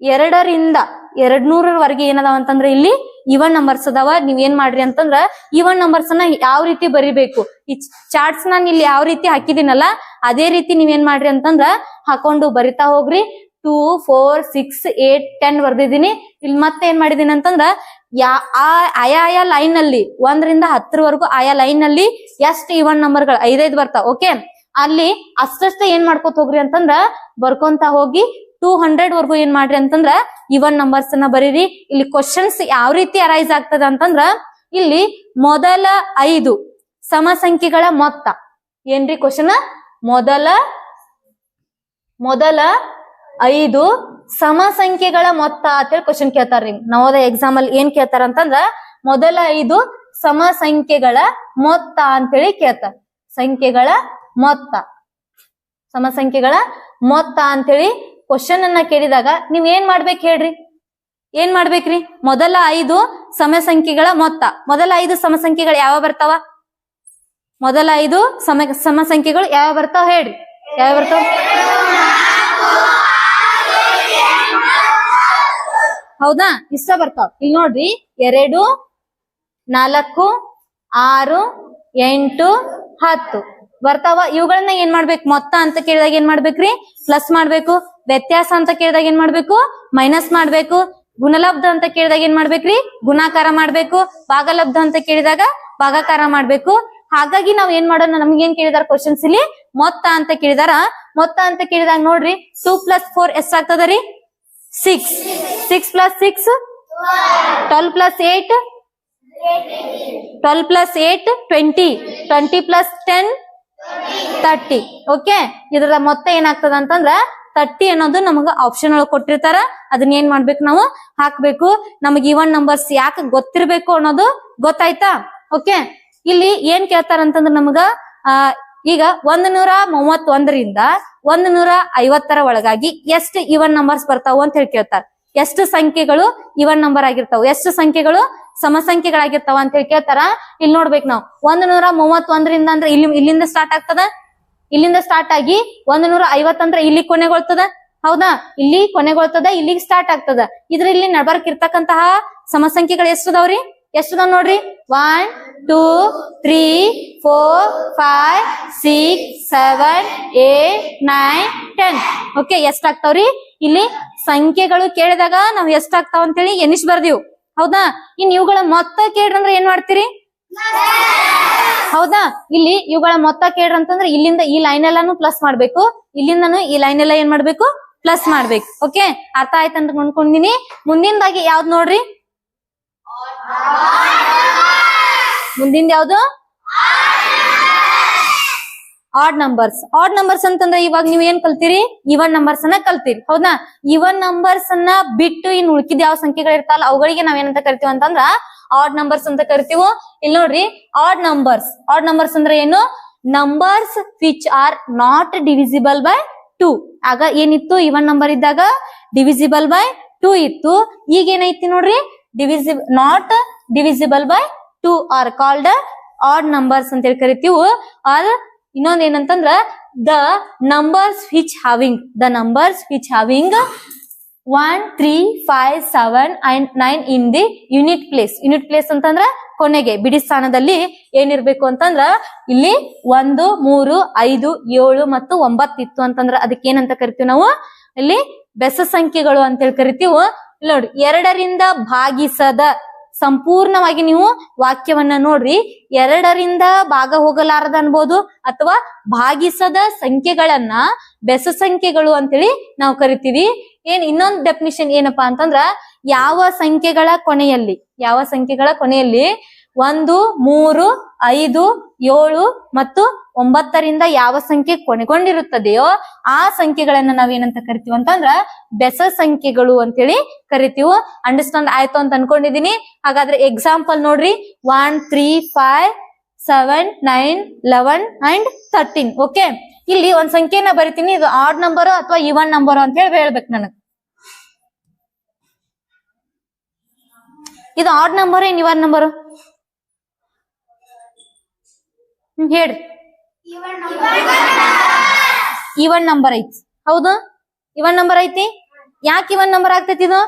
2ರಿಂದ 200ರವರೆಗೆ ಏನದಾವ ಅಂತಂದ್ರ ಇಲ್ಲಿ ಈವನ್ ನಂಬರ್ಸ್ ಅದಾವ. ನೀವ್ ಏನ್ ಮಾಡ್ರಿ ಅಂತಂದ್ರ ಈವನ್ ನಂಬರ್ಸ್ ಅನ್ನ ಯಾವ ರೀತಿ ಬರಿಬೇಕು, ಈ ಚಾರ್ಟ್ಸ್ ನಾನು ಇಲ್ಲಿ ಯಾವ ರೀತಿ ಹಾಕಿದಿನಲ್ಲ ಅದೇ ರೀತಿ ನೀವೇನ್ ಮಾಡ್ರಿ ಅಂತಂದ್ರ ಹಾಕೊಂಡು ಬರಿತಾ ಹೋಗ್ರಿ. 2, 4, 6, 8, 10 ಬರ್ದಿದ್ದೀನಿ. ಇಲ್ಲಿ ಮತ್ತೆ ಏನ್ ಮಾಡಿದೀನಿ ಅಂತಂದ್ರ ಆಯಾ ಲೈನ್ ನಲ್ಲಿ 1ರಿಂದ 10ರವರೆಗೂ ಆಯಾ ಲೈನ್ ನಲ್ಲಿ ಎಷ್ಟು ಈವನ್ ನಂಬರ್ಗಳು 5 ಬರ್ತಾವ. ಓಕೆ, ಅಲ್ಲಿ ಅಷ್ಟೇ ಏನ್ ಮಾಡ್ಕೊತ ಹೋಗ್ರಿ ಅಂತಂದ್ರ ಬರ್ಕೊಂತ ಹೋಗಿ 200 ವರ್ಗು ಏನ್ ಮಾಡ್ರಿ ಅಂತಂದ್ರ ಈವನ್ ನಂಬರ್ಸ್ ಅನ್ನ ಬರೀರಿ. ಇಲ್ಲಿ ಕ್ವಶನ್ಸ್ ಯಾವ ರೀತಿ ಅರೈಸ್ ಆಗ್ತದ ಅಂತಂದ್ರ ಇಲ್ಲಿ ಮೊದಲ 5 ಸಮಸಂಖ್ಯೆಗಳ ಮೊತ್ತ ಏನ್ರಿ ಕ್ವಶನ್, ಮೊದಲ 5 ಸಮಸಂಖ್ಯೆಗಳ ಮೊತ್ತ ಅಂತೇಳಿ ಕ್ವಶನ್ ಕೇಳ್ತಾರ್ರಿ ನವೋದಯ ಎಕ್ಸಾಮ್ ಅಲ್ಲಿ. ಏನ್ ಕೇಳ್ತಾರ ಅಂತಂದ್ರ ಮೊದಲ 5 ಸಮಸಂಖ್ಯೆಗಳ ಮೊತ್ತ ಅಂತೇಳಿ ಕೇಳ್ತಾರ. ಸಂಖ್ಯೆಗಳ ಮೊತ್ತ, ಸಮಸಂಖ್ಯೆಗಳ ಮೊತ್ತ ಅಂತೇಳಿ ಕ್ವಶನ್ ಅನ್ನ ಕೇಳಿದಾಗ ನೀವ್ ಏನ್ ಮಾಡ್ಬೇಕು ಹೇಳ್ರಿ, ಏನ್ ಮಾಡ್ಬೇಕ್ರಿ? ಮೊದಲ 5 ಸಮಸಂಖ್ಯೆಗಳ ಮೊತ್ತ. ಮೊದಲ 5 ಸಮಸಂಖ್ಯೆಗಳು ಯಾವ ಬರ್ತಾವ? ಮೊದಲ 5 ಸಮಸಂಖ್ಯೆಗಳು ಯಾವ ಬರ್ತಾವ ಹೇಳ್ರಿ, ಯಾವ ಬರ್ತಾವ? ಹೌದಾ, ಇಷ್ಟ ಬರ್ತಾವ. ಇಲ್ಲಿ ನೋಡ್ರಿ, 2, 4, 6, 8, 10 ಬರ್ತಾವ. ಇವುಗಳನ್ನ ಏನ್ ಮಾಡ್ಬೇಕು? ಮೊತ್ತ ಅಂತ ಕೇಳಿದಾಗ ಏನ್ ಮಾಡ್ಬೇಕ್ರಿ? ಪ್ಲಸ್ ಮಾಡ್ಬೇಕು. ವ್ಯತ್ಯಾಸ ಅಂತ ಕೇಳಿದಾಗ ಏನ್ ಮಾಡ್ಬೇಕು? ಮೈನಸ್ ಮಾಡ್ಬೇಕು. ಗುಣಲಬ್ಧ ಅಂತ ಕೇಳಿದಾಗ ಏನ್ ಮಾಡ್ಬೇಕ್ರಿ ಗುಣಾಕಾರ ಮಾಡ್ಬೇಕು. ಭಾಗಲಬ್ಧ ಅಂತ ಕೇಳಿದಾಗ ಭಾಗಾಕಾರ ಮಾಡ್ಬೇಕು. ಹಾಗಾಗಿ ನಾವ್ ಏನ್ ಮಾಡೋಣ, ನಮ್ಗೆ ಏನ್ ಕೇಳಿದಾರ ಕ್ವಶನ್ಸ್ ಇಲ್ಲಿ ಮೊತ್ತ ಅಂತ ಕೇಳಿದಾರ. ಮೊತ್ತ ಅಂತ ಕೇಳಿದಾಗ ನೋಡ್ರಿ 2 + 4 ಎಷ್ಟಾಗ್ತದ ರೀ 6. 6 + 6 12 + 8 12 + 8 20 20 + 10 30. ಓಕೆ, ಇದರ ಮೊತ್ತ ಏನಾಗ್ತದ ಅಂತಂದ್ರ 30 ಅನ್ನೋದು ನಮಗ ಆಪ್ಷನ್ ಒಳಗೆ ಕೊಟ್ಟಿರ್ತಾರ. ಅದನ್ನ ಏನ್ ಮಾಡ್ಬೇಕು ನಾವು ಹಾಕ್ಬೇಕು. ನಮಗ್ ಈವನ್ ನಂಬರ್ಸ್ ಯಾಕೆ ಗೊತ್ತಿರ್ಬೇಕು ಅನ್ನೋದು ಗೊತ್ತಾಯ್ತಾ. ಓಕೆ, ಇಲ್ಲಿ ಏನ್ ಕೇಳ್ತಾರ ಅಂತಂದ್ರ ನಮಗ ಈಗ 131ರಿಂದ 150ರ ಒಳಗಾಗಿ ಎಷ್ಟು ಈವನ್ ನಂಬರ್ಸ್ ಬರ್ತಾವು ಅಂತ ಹೇಳಿ ಕೇಳ್ತಾರ. ಎಷ್ಟು ಸಂಖ್ಯೆಗಳು ಈವನ್ ನಂಬರ್ ಆಗಿರ್ತಾವ, ಎಷ್ಟು ಸಂಖ್ಯೆಗಳು ಸಮಸಂಖ್ಯೆಗಳಾಗಿರ್ತಾವ ಅಂತ ಹೇಳಿ ಕೇಳ್ತಾರ. ಇಲ್ಲಿ ನೋಡ್ಬೇಕು ನಾವು 131ರಿಂದ ಅಂದ್ರೆ ಇಲ್ಲಿಂದ ಸ್ಟಾರ್ಟ್ ಆಗ್ತದ. ಇಲ್ಲಿಂದ ಸ್ಟಾರ್ಟ್ ಆಗಿ 150 ಅಂದ್ರೆ ಇಲ್ಲಿ ಕೊನೆಗೊಳ್ತದ. ಹೌದಾ, ಇಲ್ಲಿ ಕೊನೆಗೊಳ್ತದ, ಇಲ್ಲಿಗೆ ಸ್ಟಾರ್ಟ್ ಆಗ್ತದ. ಇದ್ರಲ್ಲಿ ನಡಬರ್ಕ್ ಇರ್ತಕ್ಕಂತಹ ಸಮಸಂಖ್ಯೆಗಳು ಎಷ್ಟದಾವ್ರಿ, ಎಷ್ಟದಾವ್ ನೋಡ್ರಿ 1 2 3 4 5 6 7 8 9 10. ಓಕೆ, ಎಷ್ಟಾಗ್ತಾವ್ರಿ ಇಲ್ಲಿ ಸಂಖ್ಯೆಗಳು ಕೇಳಿದಾಗ ನಾವ್ ಎಷ್ಟಾಗ್ತಾವ ಅಂತೇಳಿ ಎನಿಸ್ ಬರ್ದಿವ್. ಹೌದಾ, ಇನ್ ಇವುಗಳ ಮೊತ್ತ ಕೇಳ್ರಂದ್ರೆ ಏನ್ ಮಾಡ್ತೀರಿ. ಹೌದಾ, ಇಲ್ಲಿ ಇವುಗಳ ಮೊತ್ತ ಕೇಳ್ರ ಅಂತಂದ್ರೆ ಇಲ್ಲಿಂದ ಈ ಲೈನ್ ಎಲ್ಲಾನು ಪ್ಲಸ್ ಮಾಡ್ಬೇಕು, ಇಲ್ಲಿಂದನು ಈ ಲೈನ್ ಎಲ್ಲ ಏನ್ ಮಾಡ್ಬೇಕು ಪ್ಲಸ್ ಮಾಡ್ಬೇಕು. ಓಕೆ, ಅರ್ಥ ಆಯ್ತು ಅಂತ ಅನ್ಕೊಂಡಿನಿ. ಮುಂದಿಂದಾಗಿ ಯಾವ್ದು ನೋಡ್ರಿ, ಮುಂದಿಂದ ಯಾವ್ದು ಆಡ್ ನಂಬರ್ಸ್. ಆಡ್ ನಂಬರ್ಸ್ ಅಂತಂದ್ರೆ ಇವಾಗ ನೀವ್ ಏನ್ ಕಲ್ತೀರಿ, ಈವನ್ ನಂಬರ್ಸ್ ಅನ್ನ ಕಲ್ತೀರಿ. ಹೌದಾ, ಈವನ್ ನಂಬರ್ಸ್ ಅನ್ನ ಬಿಟ್ಟು ಇನ್ ಉಳ್ಕಿದ್ ಯಾವ ಸಂಖ್ಯೆಗಳು ಇರ್ತಾವಲ್ಲ ಅವುಗಳಿಗೆ ನಾವ್ ಏನಂತ ಕರಿತೀವಿ ಅಂತಂದ್ರ ಆಡ್ ನಂಬರ್ಸ್ ಅಂತ ಕರಿತೀವಿ. ಇಲ್ಲಿ ನೋಡ್ರಿ, ಆಡ್ ನಂಬರ್ಸ್. ಆಡ್ ನಂಬರ್ಸ್ ಅಂದ್ರೆ ಏನು, numbers which are not divisible by 2. ಆಗ ಏನಿತ್ತು, ಈವನ್ ನಂಬರ್ ಇದ್ದಾಗ ಡಿವಿಸಿಬಲ್ ಬೈ 2 ಇತ್ತು. ಈಗ ಏನೈತಿ ನೋಡ್ರಿ, not divisible by 2 are called odd numbers ಅಂತ ಹೇಳಿ ಕರಿತೀವಿ. ಆರ್ ಇನ್ನೊಂದ್ ಏನಂತಂದ್ರ the numbers which having 1 3 5 7 and 9 in the unit place. Unit place ಅಂತಂದ್ರ ಕೊನೆಗೆ ಬಿಡಿ ಸ್ಥಾನದಲ್ಲಿ ಏನಿರ್ಬೇಕು ಅಂತಂದ್ರ ಇಲ್ಲಿ 1 3 5 7 ಮತ್ತು 9 ಇತ್ತು ಅಂತಂದ್ರ ಅದಕ್ಕೆ ಏನಂತ ಕರಿತೀವಿ ನಾವು, ಇಲ್ಲಿ ಬೆಸ ಸಂಖ್ಯೆಗಳು ಅಂತ ಹೇಳಿ ಕರಿತೀವಿ. ನೋಡಿ, 2ರಿಂದ ಭಾಗಿಸದ, ಸಂಪೂರ್ಣವಾಗಿ ನೀವು ವಾಕ್ಯವನ್ನ ನೋಡ್ರಿ, 2ರಿಂದ ಭಾಗ ಹೋಗಲಾರದ ಅನ್ಬೋದು ಅಥವಾ ಭಾಗಿಸದ ಸಂಖ್ಯೆಗಳನ್ನ ಬೆಸ ಸಂಖ್ಯೆಗಳು ಅಂತೇಳಿ ನಾವು ಕರಿತೀವಿ. ಇನ್ನೊಂದು ಡೆಫಿನಿಷನ್ ಏನಪ್ಪಾ ಅಂತಂದ್ರ ಯಾವ ಸಂಖ್ಯೆಗಳ ಕೊನೆಯಲ್ಲಿ 1 3 5 7 ಮತ್ತು 9ರಿಂದ ಯಾವ ಸಂಖ್ಯೆ ಕೊನೆಗೊಂಡಿರುತ್ತದೆಯೋ ಆ ಸಂಖ್ಯೆಗಳನ್ನ ನಾವೇನಂತ ಕರಿತೀವಿ ಅಂತಂದ್ರ ಬೆಸ ಸಂಖ್ಯೆಗಳು ಅಂತೇಳಿ ಕರಿತೀವಿ. ಅಂಡರ್ಸ್ಟ್ಯಾಂಡ್ ಆಯ್ತು ಅಂತ ಅನ್ಕೊಂಡಿದೀನಿ. ಹಾಗಾದ್ರೆ ಎಕ್ಸಾಂಪಲ್ ನೋಡ್ರಿ, 1 3 5 7 9 11 and 13. ಓಕೆ, ಇಲ್ಲಿ ಒಂದ್ ಸಂಖ್ಯೆನ ಬರಿತೀನಿ, ಇದು ಆಡ್ ನಂಬರ್ ಅಥವಾ ಈವನ್ ನಂಬರ್ ಅಂತ ಹೇಳಿ ಹೇಳ್ಬೇಕು ನನಗ್. ಇದು ಆಡ್ ನಂಬರ್ ಏನ್ ಈವನ್ ನಂಬರ್ ಹೇಳ್ರಿ. ಈವನ್ ನಂಬರ್ ಐತಿ. ಹೌದು, ಈವನ್ ನಂಬರ್ ಐತಿ. ಯಾಕೆ ಈವನ್ ನಂಬರ್ ಆಗ್ತೈತಿ, ಇದು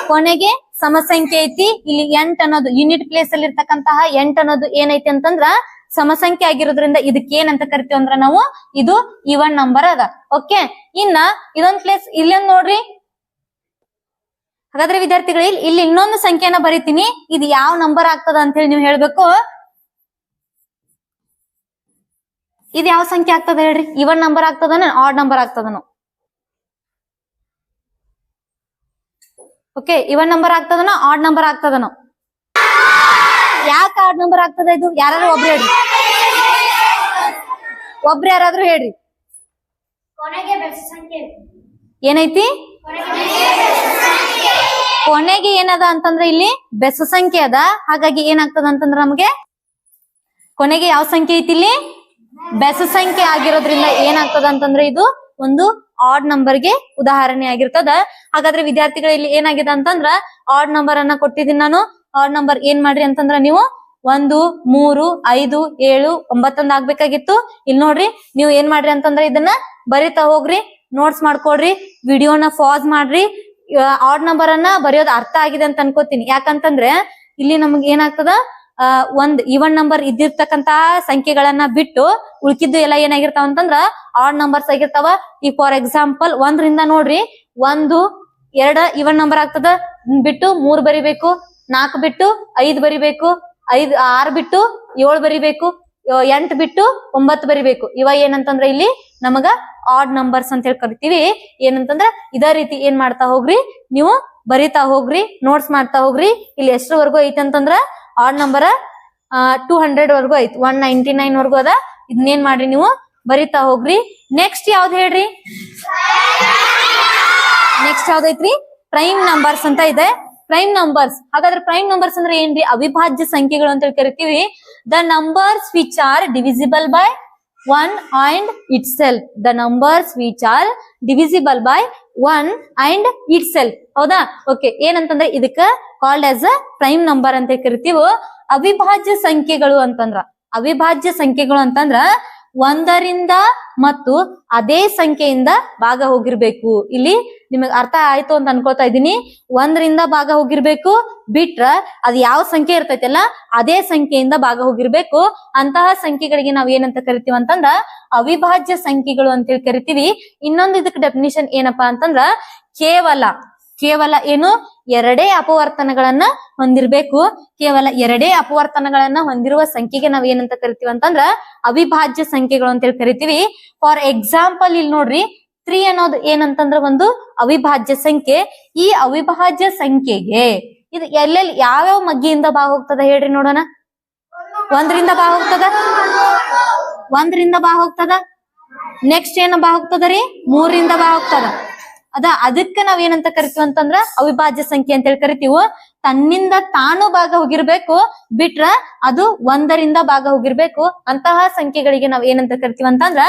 ಕೊನೆಗೆ ಸಮಸಂಖ್ಯೆ ಐತಿ. ಇಲ್ಲಿ 8 ಅನ್ನೋದು ಯೂನಿಟ್ ಪ್ಲೇಸ್ ಅಲ್ಲಿ ಇರ್ತಕ್ಕಂತಹ 8 ಅನ್ನೋದು ಏನೈತಿ ಅಂತಂದ್ರ ಸಮಸಂಖ್ಯೆ ಆಗಿರೋದ್ರಿಂದ ಇದಕ್ಕೆ ಏನಂತ ಕರಿತೀವಿ ಅಂದ್ರ ನಾವು, ಇದು ಈವನ್ ನಂಬರ್ ಅದ. ಓಕೆ, ಇನ್ನ ಇದೊಂದ್ ಪ್ಲೇಸ್ ಇಲ್ಲೊಂದ್ ನೋಡ್ರಿ. ಹಾಗಾದ್ರೆ ವಿದ್ಯಾರ್ಥಿಗಳು ಇಲ್ಲಿ ಇನ್ನೊಂದು ಸಂಖ್ಯೆನ ಬರಿತೀನಿ, ಇದು ಯಾವ ನಂಬರ್ ಆಗ್ತದ ಅಂತ ಹೇಳಿ ನೀವು ಹೇಳ್ಬೇಕು. ಇದು ಯಾವ ಸಂಖ್ಯೆ ಆಗ್ತದ ಹೇಳ್ರಿ, ಈವನ್ ನಂಬರ್ ಆಗ್ತದನ ಆಡ್ ನಂಬರ್ ಆಗ್ತದನೋ. ಓಕೆ, ಈವನ್ ನಂಬರ್ ಆಗ್ತದನೋ ಆಡ್ ನಂಬರ್ ಆಗ್ತದನೋ. ಯಾಕೆ ಆಡ್ ನಂಬರ್ ಆಗ್ತದ ಇದು, ಯಾರು ಒಬ್ರು ಹೇಳ್ರಿ, ಒಬ್ರು ಯಾರಾದ್ರೂ ಹೇಳ್ರಿ. ಏನೈತಿ, ಕೊನೆಗೆ ಏನದ ಅಂತಂದ್ರೆ ಇಲ್ಲಿ ಬೆಸ ಸಂಖ್ಯೆ ಅದ. ಹಾಗಾಗಿ ಏನಾಗ್ತದ ಅಂತಂದ್ರ ನಮ್ಗೆ ಕೊನೆಗೆ ಯಾವ ಸಂಖ್ಯೆ ಐತಿ, ಇಲ್ಲಿ ಬೆಸ ಸಂಖ್ಯೆ ಆಗಿರೋದ್ರಿಂದ ಏನಾಗ್ತದ ಅಂತಂದ್ರೆ ಇದು ಒಂದು ಆಡ್ ನಂಬರ್ಗೆ ಉದಾಹರಣೆ ಆಗಿರ್ತದ. ಹಾಗಾದ್ರೆ ವಿದ್ಯಾರ್ಥಿಗಳು ಇಲ್ಲಿ ಏನಾಗಿದೆ ಅಂತಂದ್ರ ಆಡ್ ನಂಬರ್ ಅನ್ನ ಕೊಟ್ಟಿದ್ದೀನಿ ನಾನು. ಆಡ್ ನಂಬರ್ ಏನ್ ಮಾಡ್ರಿ ಅಂತಂದ್ರ ನೀವು 1 3 5 7 9 ಆಗ್ಬೇಕಾಗಿತ್ತು. ಇಲ್ಲಿ ನೋಡ್ರಿ, ನೀವು ಏನ್ ಮಾಡ್ರಿ ಅಂತಂದ್ರ ಇದನ್ನ ಬರಿತಾ ಹೋಗ್ರಿ, ನೋಟ್ಸ್ ಮಾಡ್ಕೊಡ್ರಿ, ವಿಡಿಯೋನ ಪಾಸ್ ಮಾಡ್ರಿ. ಆಡ್ ನಂಬರ್ ಅನ್ನ ಬರೆಯೋದು ಅರ್ಥ ಆಗಿದೆ ಅಂತ ಅನ್ಕೋತೀನಿ. ಯಾಕಂತಂದ್ರೆ ಇಲ್ಲಿ ನಮ್ಗೆ ಏನಾಗ್ತದ, ಒಂದ್ ಈವನ್ ನಂಬರ್ ಇದ್ದಿರ್ತಕ್ಕಂತಹ ಸಂಖ್ಯೆಗಳನ್ನ ಬಿಟ್ಟು ಉಳ್ಕಿದ್ದು ಎಲ್ಲ ಏನಾಗಿರ್ತಾವ ಅಂತಂದ್ರ ಆಡ್ ನಂಬರ್ಸ್ ಆಗಿರ್ತಾವ. ಈಗ ಫಾರ್ ಎಕ್ಸಾಂಪಲ್ 1ರಿಂದ ನೋಡ್ರಿ, 1 ಇವನ್ ನಂಬರ್ ಆಗ್ತದ ಬಿಟ್ಟು 3 ಬರಿಬೇಕು, 4 ಬಿಟ್ಟು 5 ಬರಿಬೇಕು, 6 ಬಿಟ್ಟು 7 ಬರಿಬೇಕು, 8 ಬಿಟ್ಟು 9 ಬರಿಬೇಕು. ಇವ ಏನಂತಂದ್ರ ಇಲ್ಲಿ ನಮಗ ಆಡ್ ನಂಬರ್ಸ್ ಅಂತ ಹೇಳಿ ಕರಿತೀವಿ. ಏನಂತಂದ್ರ ಇದೇ ರೀತಿ ಏನ್ ಮಾಡ್ತಾ ಹೋಗ್ರಿ, ನೀವು ಬರಿತಾ ಹೋಗ್ರಿ, ನೋಟ್ಸ್ ಮಾಡ್ತಾ ಹೋಗ್ರಿ. ಇಲ್ಲಿ ಎಷ್ಟರವರೆಗೂ ಐತಿ ಅಂತಂದ್ರ ಆಡ್ ನಂಬರ್ 200 ವರ್ಗು ಐತಿ, 199 ವರ್ಗು ಅದ. ಇದನ್ನೇನ್ ಮಾಡ್ರಿ ನೀವು ಬರಿತಾ ಹೋಗ್ರಿ. ನೆಕ್ಸ್ಟ್ ಯಾವ್ದು ಹೇಳ್ರಿ, ನೆಕ್ಸ್ಟ್ ಯಾವ್ದೈತ್ರಿ, ಪ್ರೈಮ್ ನಂಬರ್ಸ್ ಅಂತ ಇದೆ. ಪ್ರೈಮ್ ನಂಬರ್ಸ್, ಹಾಗಾದ್ರೆ ಪ್ರೈಮ್ ನಂಬರ್ಸ್ ಅಂದ್ರೆ ಏನ್ರಿ, ಅವಿಭಾಜ್ಯ ಸಂಖ್ಯೆಗಳು ಅಂತ ಹೇಳಿ ಕರಿತೀವಿ. The numbers which are divisible by 1 and itself. The numbers which are divisible by 1 and itself. ಹೌದಾ? ಓಕೆ, ಏನಂತಂದ್ರೆ ಇದಕ್ಕ called as a prime number ಅಂತ ಕರಿತೀವಿ. ಅವಿಭಾಜ್ಯ ಸಂಖ್ಯೆಗಳು ಅಂತಂದ್ರ, ಅವಿಭಾಜ್ಯ ಸಂಖ್ಯೆಗಳು ಅಂತಂದ್ರ ಒಂದರಿಂದ ಮತ್ತು ಅದೇ ಸಂಖ್ಯೆಯಿಂದ ಭಾಗ ಹೋಗಿರ್ಬೇಕು. ಇಲ್ಲಿ ನಿಮಗ್ ಅರ್ಥ ಆಯ್ತು ಅಂತ ಅನ್ಕೋತಾ ಇದೀನಿ. 1ರಿಂದ ಭಾಗ ಹೋಗಿರ್ಬೇಕು, ಬಿಟ್ರ ಅದ್ ಯಾವ ಸಂಖ್ಯೆ ಇರ್ತೈತಲ್ಲ ಅದೇ ಸಂಖ್ಯೆಯಿಂದ ಭಾಗ ಹೋಗಿರ್ಬೇಕು. ಅಂತಹ ಸಂಖ್ಯೆಗಳಿಗೆ ನಾವ್ ಏನಂತ ಕರಿತೀವಿ ಅಂತಂದ್ರ ಅವಿಭಾಜ್ಯ ಸಂಖ್ಯೆಗಳು ಅಂತೇಳಿ ಕರಿತೀವಿ. ಇನ್ನೊಂದು ಇದಕ್ ಡೆಫಿನಿಷನ್ ಏನಪ್ಪಾ ಅಂತಂದ್ರ ಕೇವಲ ಏನು, 2 ಅಪವರ್ತನಗಳನ್ನ ಹೊಂದಿರ್ಬೇಕು. ಕೇವಲ 2 ಅಪವರ್ತನಗಳನ್ನ ಹೊಂದಿರುವ ಸಂಖ್ಯೆಗೆ ನಾವ್ ಏನಂತ ಕರಿತೀವಿ ಅಂತಂದ್ರ ಅವಿಭಾಜ್ಯ ಸಂಖ್ಯೆಗಳು ಅಂತೇಳಿ ಕರಿತೀವಿ. ಫಾರ್ ಎಕ್ಸಾಂಪಲ್ ಇಲ್ಲಿ ನೋಡ್ರಿ, 3 ಅನ್ನೋದು ಏನಂತಂದ್ರ ಒಂದು ಅವಿಭಾಜ್ಯ ಸಂಖ್ಯೆ. ಈ ಅವಿಭಾಜ್ಯ ಸಂಖ್ಯೆಗೆ ಇದು ಎಲ್ಲೆಲ್ಲಿ ಯಾವ್ಯಾವ ಮಗ್ಗಿಯಿಂದ ಭಾಗ ಹೋಗ್ತದ ಹೇಳ್ರಿ ನೋಡೋಣ. 1ರಿಂದ ಭಾಗ ಹೋಗ್ತದ, 1ರಿಂದ ಭಾಗ ಹೋಗ್ತದ. ನೆಕ್ಸ್ಟ್ ಏನ ಭಾಗ ಹೋಗ್ತದ ರೀ, 3ರಿಂದ ಭಾಗ ಹೋಗ್ತದ. ಅದಕ್ಕ ನಾವ್ ಏನಂತ ಕರಿತೀವಿ ಅಂತಂದ್ರ ಅವಿಭಾಜ್ಯ ಸಂಖ್ಯೆ ಅಂತ ಹೇಳಿ ಕರಿತೀವಿ. ತನ್ನಿಂದ ತಾನು ಭಾಗ ಹೋಗಿರ್ಬೇಕು, ಬಿಟ್ರ ಅದು 1ರಿಂದ ಭಾಗ ಹೋಗಿರ್ಬೇಕು. ಅಂತಹ ಸಂಖ್ಯೆಗಳಿಗೆ ನಾವ್ ಏನಂತ ಕರಿತೀವಿ ಅಂತಂದ್ರ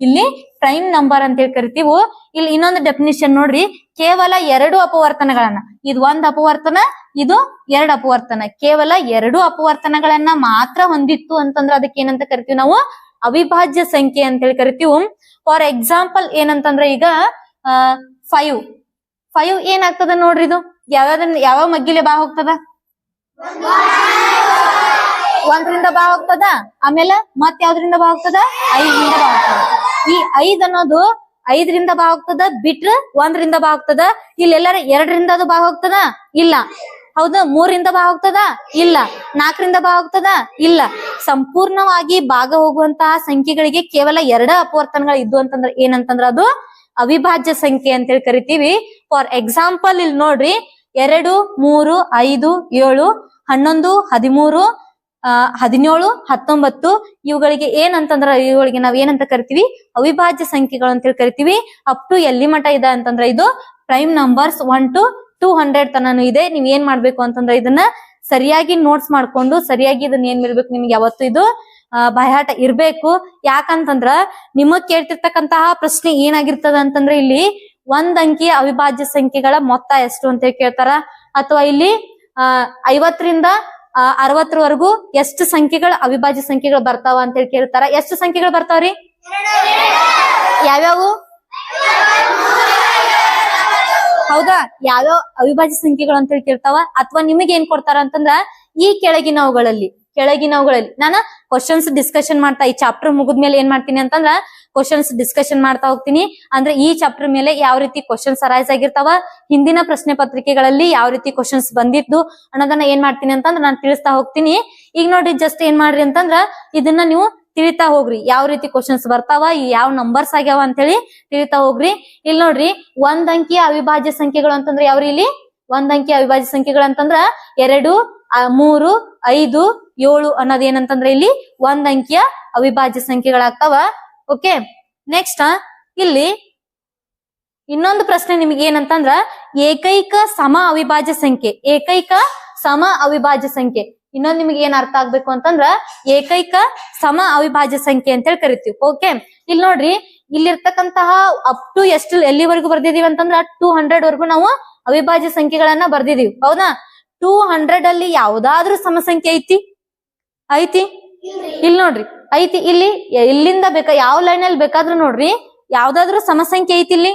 ಇಲ್ಲಿ ಪ್ರೈಮ್ ನಂಬರ್ ಅಂತ ಹೇಳಿ ಕರಿತೀವಿ. ಇಲ್ಲಿ ಇನ್ನೊಂದು ಡೆಫಿನಿಷನ್ ನೋಡ್ರಿ, ಕೇವಲ 2 ಅಪವರ್ತನಗಳನ್ನ, ಇದು 1 ಅಪವರ್ತನ, ಇದು 2 ಅಪವರ್ತನ, ಕೇವಲ 2 ಅಪವರ್ತನಗಳನ್ನ ಮಾತ್ರ ಹೊಂದಿತ್ತು ಅಂತಂದ್ರ ಅದಕ್ಕೆ ಏನಂತ ಕರಿತೀವಿ ನಾವು ಅವಿಭಾಜ್ಯ ಸಂಖ್ಯೆ ಅಂತ ಹೇಳಿ ಕರಿತೀವಿ. ಫಾರ್ ಎಕ್ಸಾಂಪಲ್ ಏನಂತಂದ್ರ ಈಗ 5 ಏನಾಗ್ತದ ನೋಡ್ರಿ, ಇದು ಯಾವ ಮಗ್ಗಿಲೆ ಬಾ ಹೋಗ್ತದ, 1ರಿಂದ ಬಾ ಹೋಗ್ತದ. ಆಮೇಲೆ ಮತ್ ಯಾವ್ದ್ರಿಂದ ಬಾ ಹೋಗ್ತದ, 5ರಿಂದ ಬಾ ಹೋಗ್ತದ. ಈ 5 ಅನ್ನೋದು 5ರಿಂದ ಬಾ ಹೋಗ್ತದ, ಬಿಟ್ರ 1ರಿಂದ ಬಾ ಹೋಗ್ತದ. ಇಲ್ಲೆಲ್ಲಾರ 2ರಿಂದ ಅದು ಬಾ ಹೋಗ್ತದ, ಇಲ್ಲ. ಹೌದು, 3ರಿಂದ ಬಾ ಹೋಗ್ತದ, ಇಲ್ಲ. 4ರಿಂದ ಬಾ ಹೋಗ್ತದ, ಇಲ್ಲ. ಸಂಪೂರ್ಣವಾಗಿ ಭಾಗ ಹೋಗುವಂತಹ ಸಂಖ್ಯೆಗಳಿಗೆ ಕೇವಲ 2 ಅಪವರ್ತನಗಳು ಇದ್ದು ಅಂತಂದ್ರ ಏನಂತಂದ್ರ ಅದು ಅವಿಭಾಜ್ಯ ಸಂಖ್ಯೆ ಅಂತ ಹೇಳಿ ಕರಿತೀವಿ. ಫಾರ್ ಎಕ್ಸಾಂಪಲ್ ಇಲ್ಲಿ ನೋಡ್ರಿ, 2, 3, 5, 7, 11, 13, 17, 19 ಇವುಗಳಿಗೆ ಇವುಗಳಿಗೆ ನಾವ್ ಏನಂತ ಕರಿತೀವಿ ಅವಿಭಾಜ್ಯ ಸಂಖ್ಯೆಗಳು ಅಂತ ಹೇಳಿ ಕರಿತೀವಿ. ಅಪ್ ಟು ಎಲ್ಲಿ ಮಠ ಇದೆ ಅಂತಂದ್ರ ಇದು ಪ್ರೈಮ್ ನಂಬರ್ಸ್ 1 to 200 ತನನು ಇದೆ. ನೀವ್ ಏನ್ ಮಾಡ್ಬೇಕು ಅಂತಂದ್ರ ಇದನ್ನ ಸರಿಯಾಗಿ ನೋಟ್ಸ್ ಮಾಡ್ಕೊಂಡು ಸರಿಯಾಗಿ ಇದನ್ನ ಏನ್ ಇರ್ಬೇಕು, ನಿಮ್ಗೆ ಯಾವತ್ತು ಇದು ಬಾಯಾಟ ಇರ್ಬೇಕು. ಯಾಕಂತಂದ್ರ ನಿಮಗ್ ಕೇಳ್ತಿರ್ತಕ್ಕಂತಹ ಪ್ರಶ್ನೆ ಏನಾಗಿರ್ತದ ಅಂತಂದ್ರೆ ಇಲ್ಲಿ 1 ಅಂಕಿಯ ಅವಿಭಾಜ್ಯ ಸಂಖ್ಯೆಗಳ ಮೊತ್ತ ಎಷ್ಟು ಅಂತ ಕೇಳ್ತಾರ. ಅಥವಾ ಇಲ್ಲಿ 50ರಿಂದ 60ವರೆಗೂ ಎಷ್ಟು ಸಂಖ್ಯೆಗಳ ಅವಿಭಾಜ್ಯ ಸಂಖ್ಯೆಗಳು ಬರ್ತಾವ ಅಂತ ಹೇಳಿ ಕೇಳ್ತಾರ. ಎಷ್ಟು ಸಂಖ್ಯೆಗಳು ಬರ್ತಾವ್ರಿ, ಯಾವ್ಯಾವು? ಹೌದಾ, ಯಾವ್ಯಾವ ಅವಿಭಾಜ್ಯ ಸಂಖ್ಯೆಗಳು ಅಂತ ಹೇಳಿ ಕೇಳ್ತಾವ. ಅಥವಾ ನಿಮಗೆ ಏನ್ ಕೊಡ್ತಾರ ಅಂತಂದ್ರ ಈ ಕೆಳಗಿನವುಗಳಲ್ಲಿ ನಾನು ಕ್ವಶನ್ಸ್ ಡಿಸ್ಕಷನ್ ಮಾಡ್ತಾ, ಈ ಚಾಪ್ಟರ್ ಮುಗಿದ್ಮೇಲೆ ಏನ್ ಮಾಡ್ತೀನಿ ಅಂತಂದ್ರ ಕ್ವಶನ್ಸ್ ಡಿಸ್ಕಷನ್ ಮಾಡ್ತಾ ಹೋಗ್ತೀನಿ. ಅಂದ್ರೆ ಈ ಚಾಪ್ಟರ್ ಮೇಲೆ ಯಾವ ರೀತಿ ಕ್ವಶನ್ಸ್ ಅರೈಸ್ ಆಗಿರ್ತಾವ, ಹಿಂದಿನ ಪ್ರಶ್ನೆ ಪತ್ರಿಕೆಗಳಲ್ಲಿ ಯಾವ ರೀತಿ ಕ್ವಶನ್ಸ್ ಬಂದಿದ್ದು ಅನ್ನೋದನ್ನ ಏನ್ ಮಾಡ್ತೀನಿ ಅಂತಂದ್ರ ನಾನು ತಿಳಿಸ್ತಾ ಹೋಗ್ತೀನಿ. ಈಗ ನೋಡ್ರಿ, ಜಸ್ಟ್ ಏನ್ ಮಾಡ್ರಿ ಅಂತಂದ್ರ ಇದನ್ನ ನೀವು ತಿಳಿತಾ ಹೋಗ್ರಿ, ಯಾವ ರೀತಿ ಕ್ವಶನ್ಸ್ ಬರ್ತಾವ, ಯಾವ ನಂಬರ್ಸ್ ಆಗ್ಯಾವ ಅಂತ ಹೇಳಿ ತಿಳಿತಾ ಹೋಗ್ರಿ. ಇಲ್ಲಿ ನೋಡ್ರಿ, 1 ಅಂಕಿಯ ಅವಿಭಾಜ್ಯ ಸಂಖ್ಯೆಗಳು ಅಂತಂದ್ರೆ ಯಾವ್ರಿ, ಇಲ್ಲಿ 1 ಅಂಕಿಯ ಅವಿಭಾಜ್ಯ ಸಂಖ್ಯೆಗಳು ಅಂತಂದ್ರ 2, 3, 5, 7 ಅನ್ನೋದ್ ಏನಂತಂದ್ರೆ ಇಲ್ಲಿ 1 ಅಂಕಿಯ ಅವಿಭಾಜ್ಯ ಸಂಖ್ಯೆಗಳಾಗ್ತಾವ. ಓಕೆ, ನೆಕ್ಸ್ಟ್ ಇಲ್ಲಿ ಇನ್ನೊಂದು ಪ್ರಶ್ನೆ ನಿಮ್ಗೆ ಏನಂತಂದ್ರ ಏಕೈಕ ಸಮ ಅವಿಭಾಜ್ಯ ಸಂಖ್ಯೆ. ಇನ್ನೊಂದು ನಿಮ್ಗೆ ಏನ್ ಅರ್ಥ ಆಗ್ಬೇಕು ಅಂತಂದ್ರ ಏಕೈಕ ಸಮ ಅವಿಭಾಜ್ಯ ಸಂಖ್ಯೆ ಅಂತ ಹೇಳಿ ಕರಿತೀವಿ. ಓಕೆ, ಇಲ್ಲಿ ನೋಡ್ರಿ, ಇಲ್ಲಿರ್ತಕ್ಕಂತಹ ಅಪ್ ಟು ಎಲ್ಲಿವರೆಗೂ ಬರ್ದಿದೀವಿ ಅಂತಂದ್ರ 200 ವರ್ಗು ನಾವು ಅವಿಭಾಜ್ಯ ಸಂಖ್ಯೆಗಳನ್ನ ಬರ್ದಿದೀವಿ. ಹೌದಾ, 200 ಅಲ್ಲಿ ಯಾವ್ದಾದ್ರೂ ಸಮಸಂಖ್ಯೆ ಐತಿ? ಇಲ್ಲಿ ನೋಡ್ರಿ, ಐತಿ. ಇಲ್ಲಿ ಎಲ್ಲಿಂದ ಯಾವ ಲೈನ್ ಅಲ್ಲಿ ಬೇಕಾದ್ರೂ ನೋಡ್ರಿ, ಯಾವ್ದಾದ್ರು ಸಮಸಂಖ್ಯೆ ಐತಿ? ಇಲ್ಲಿ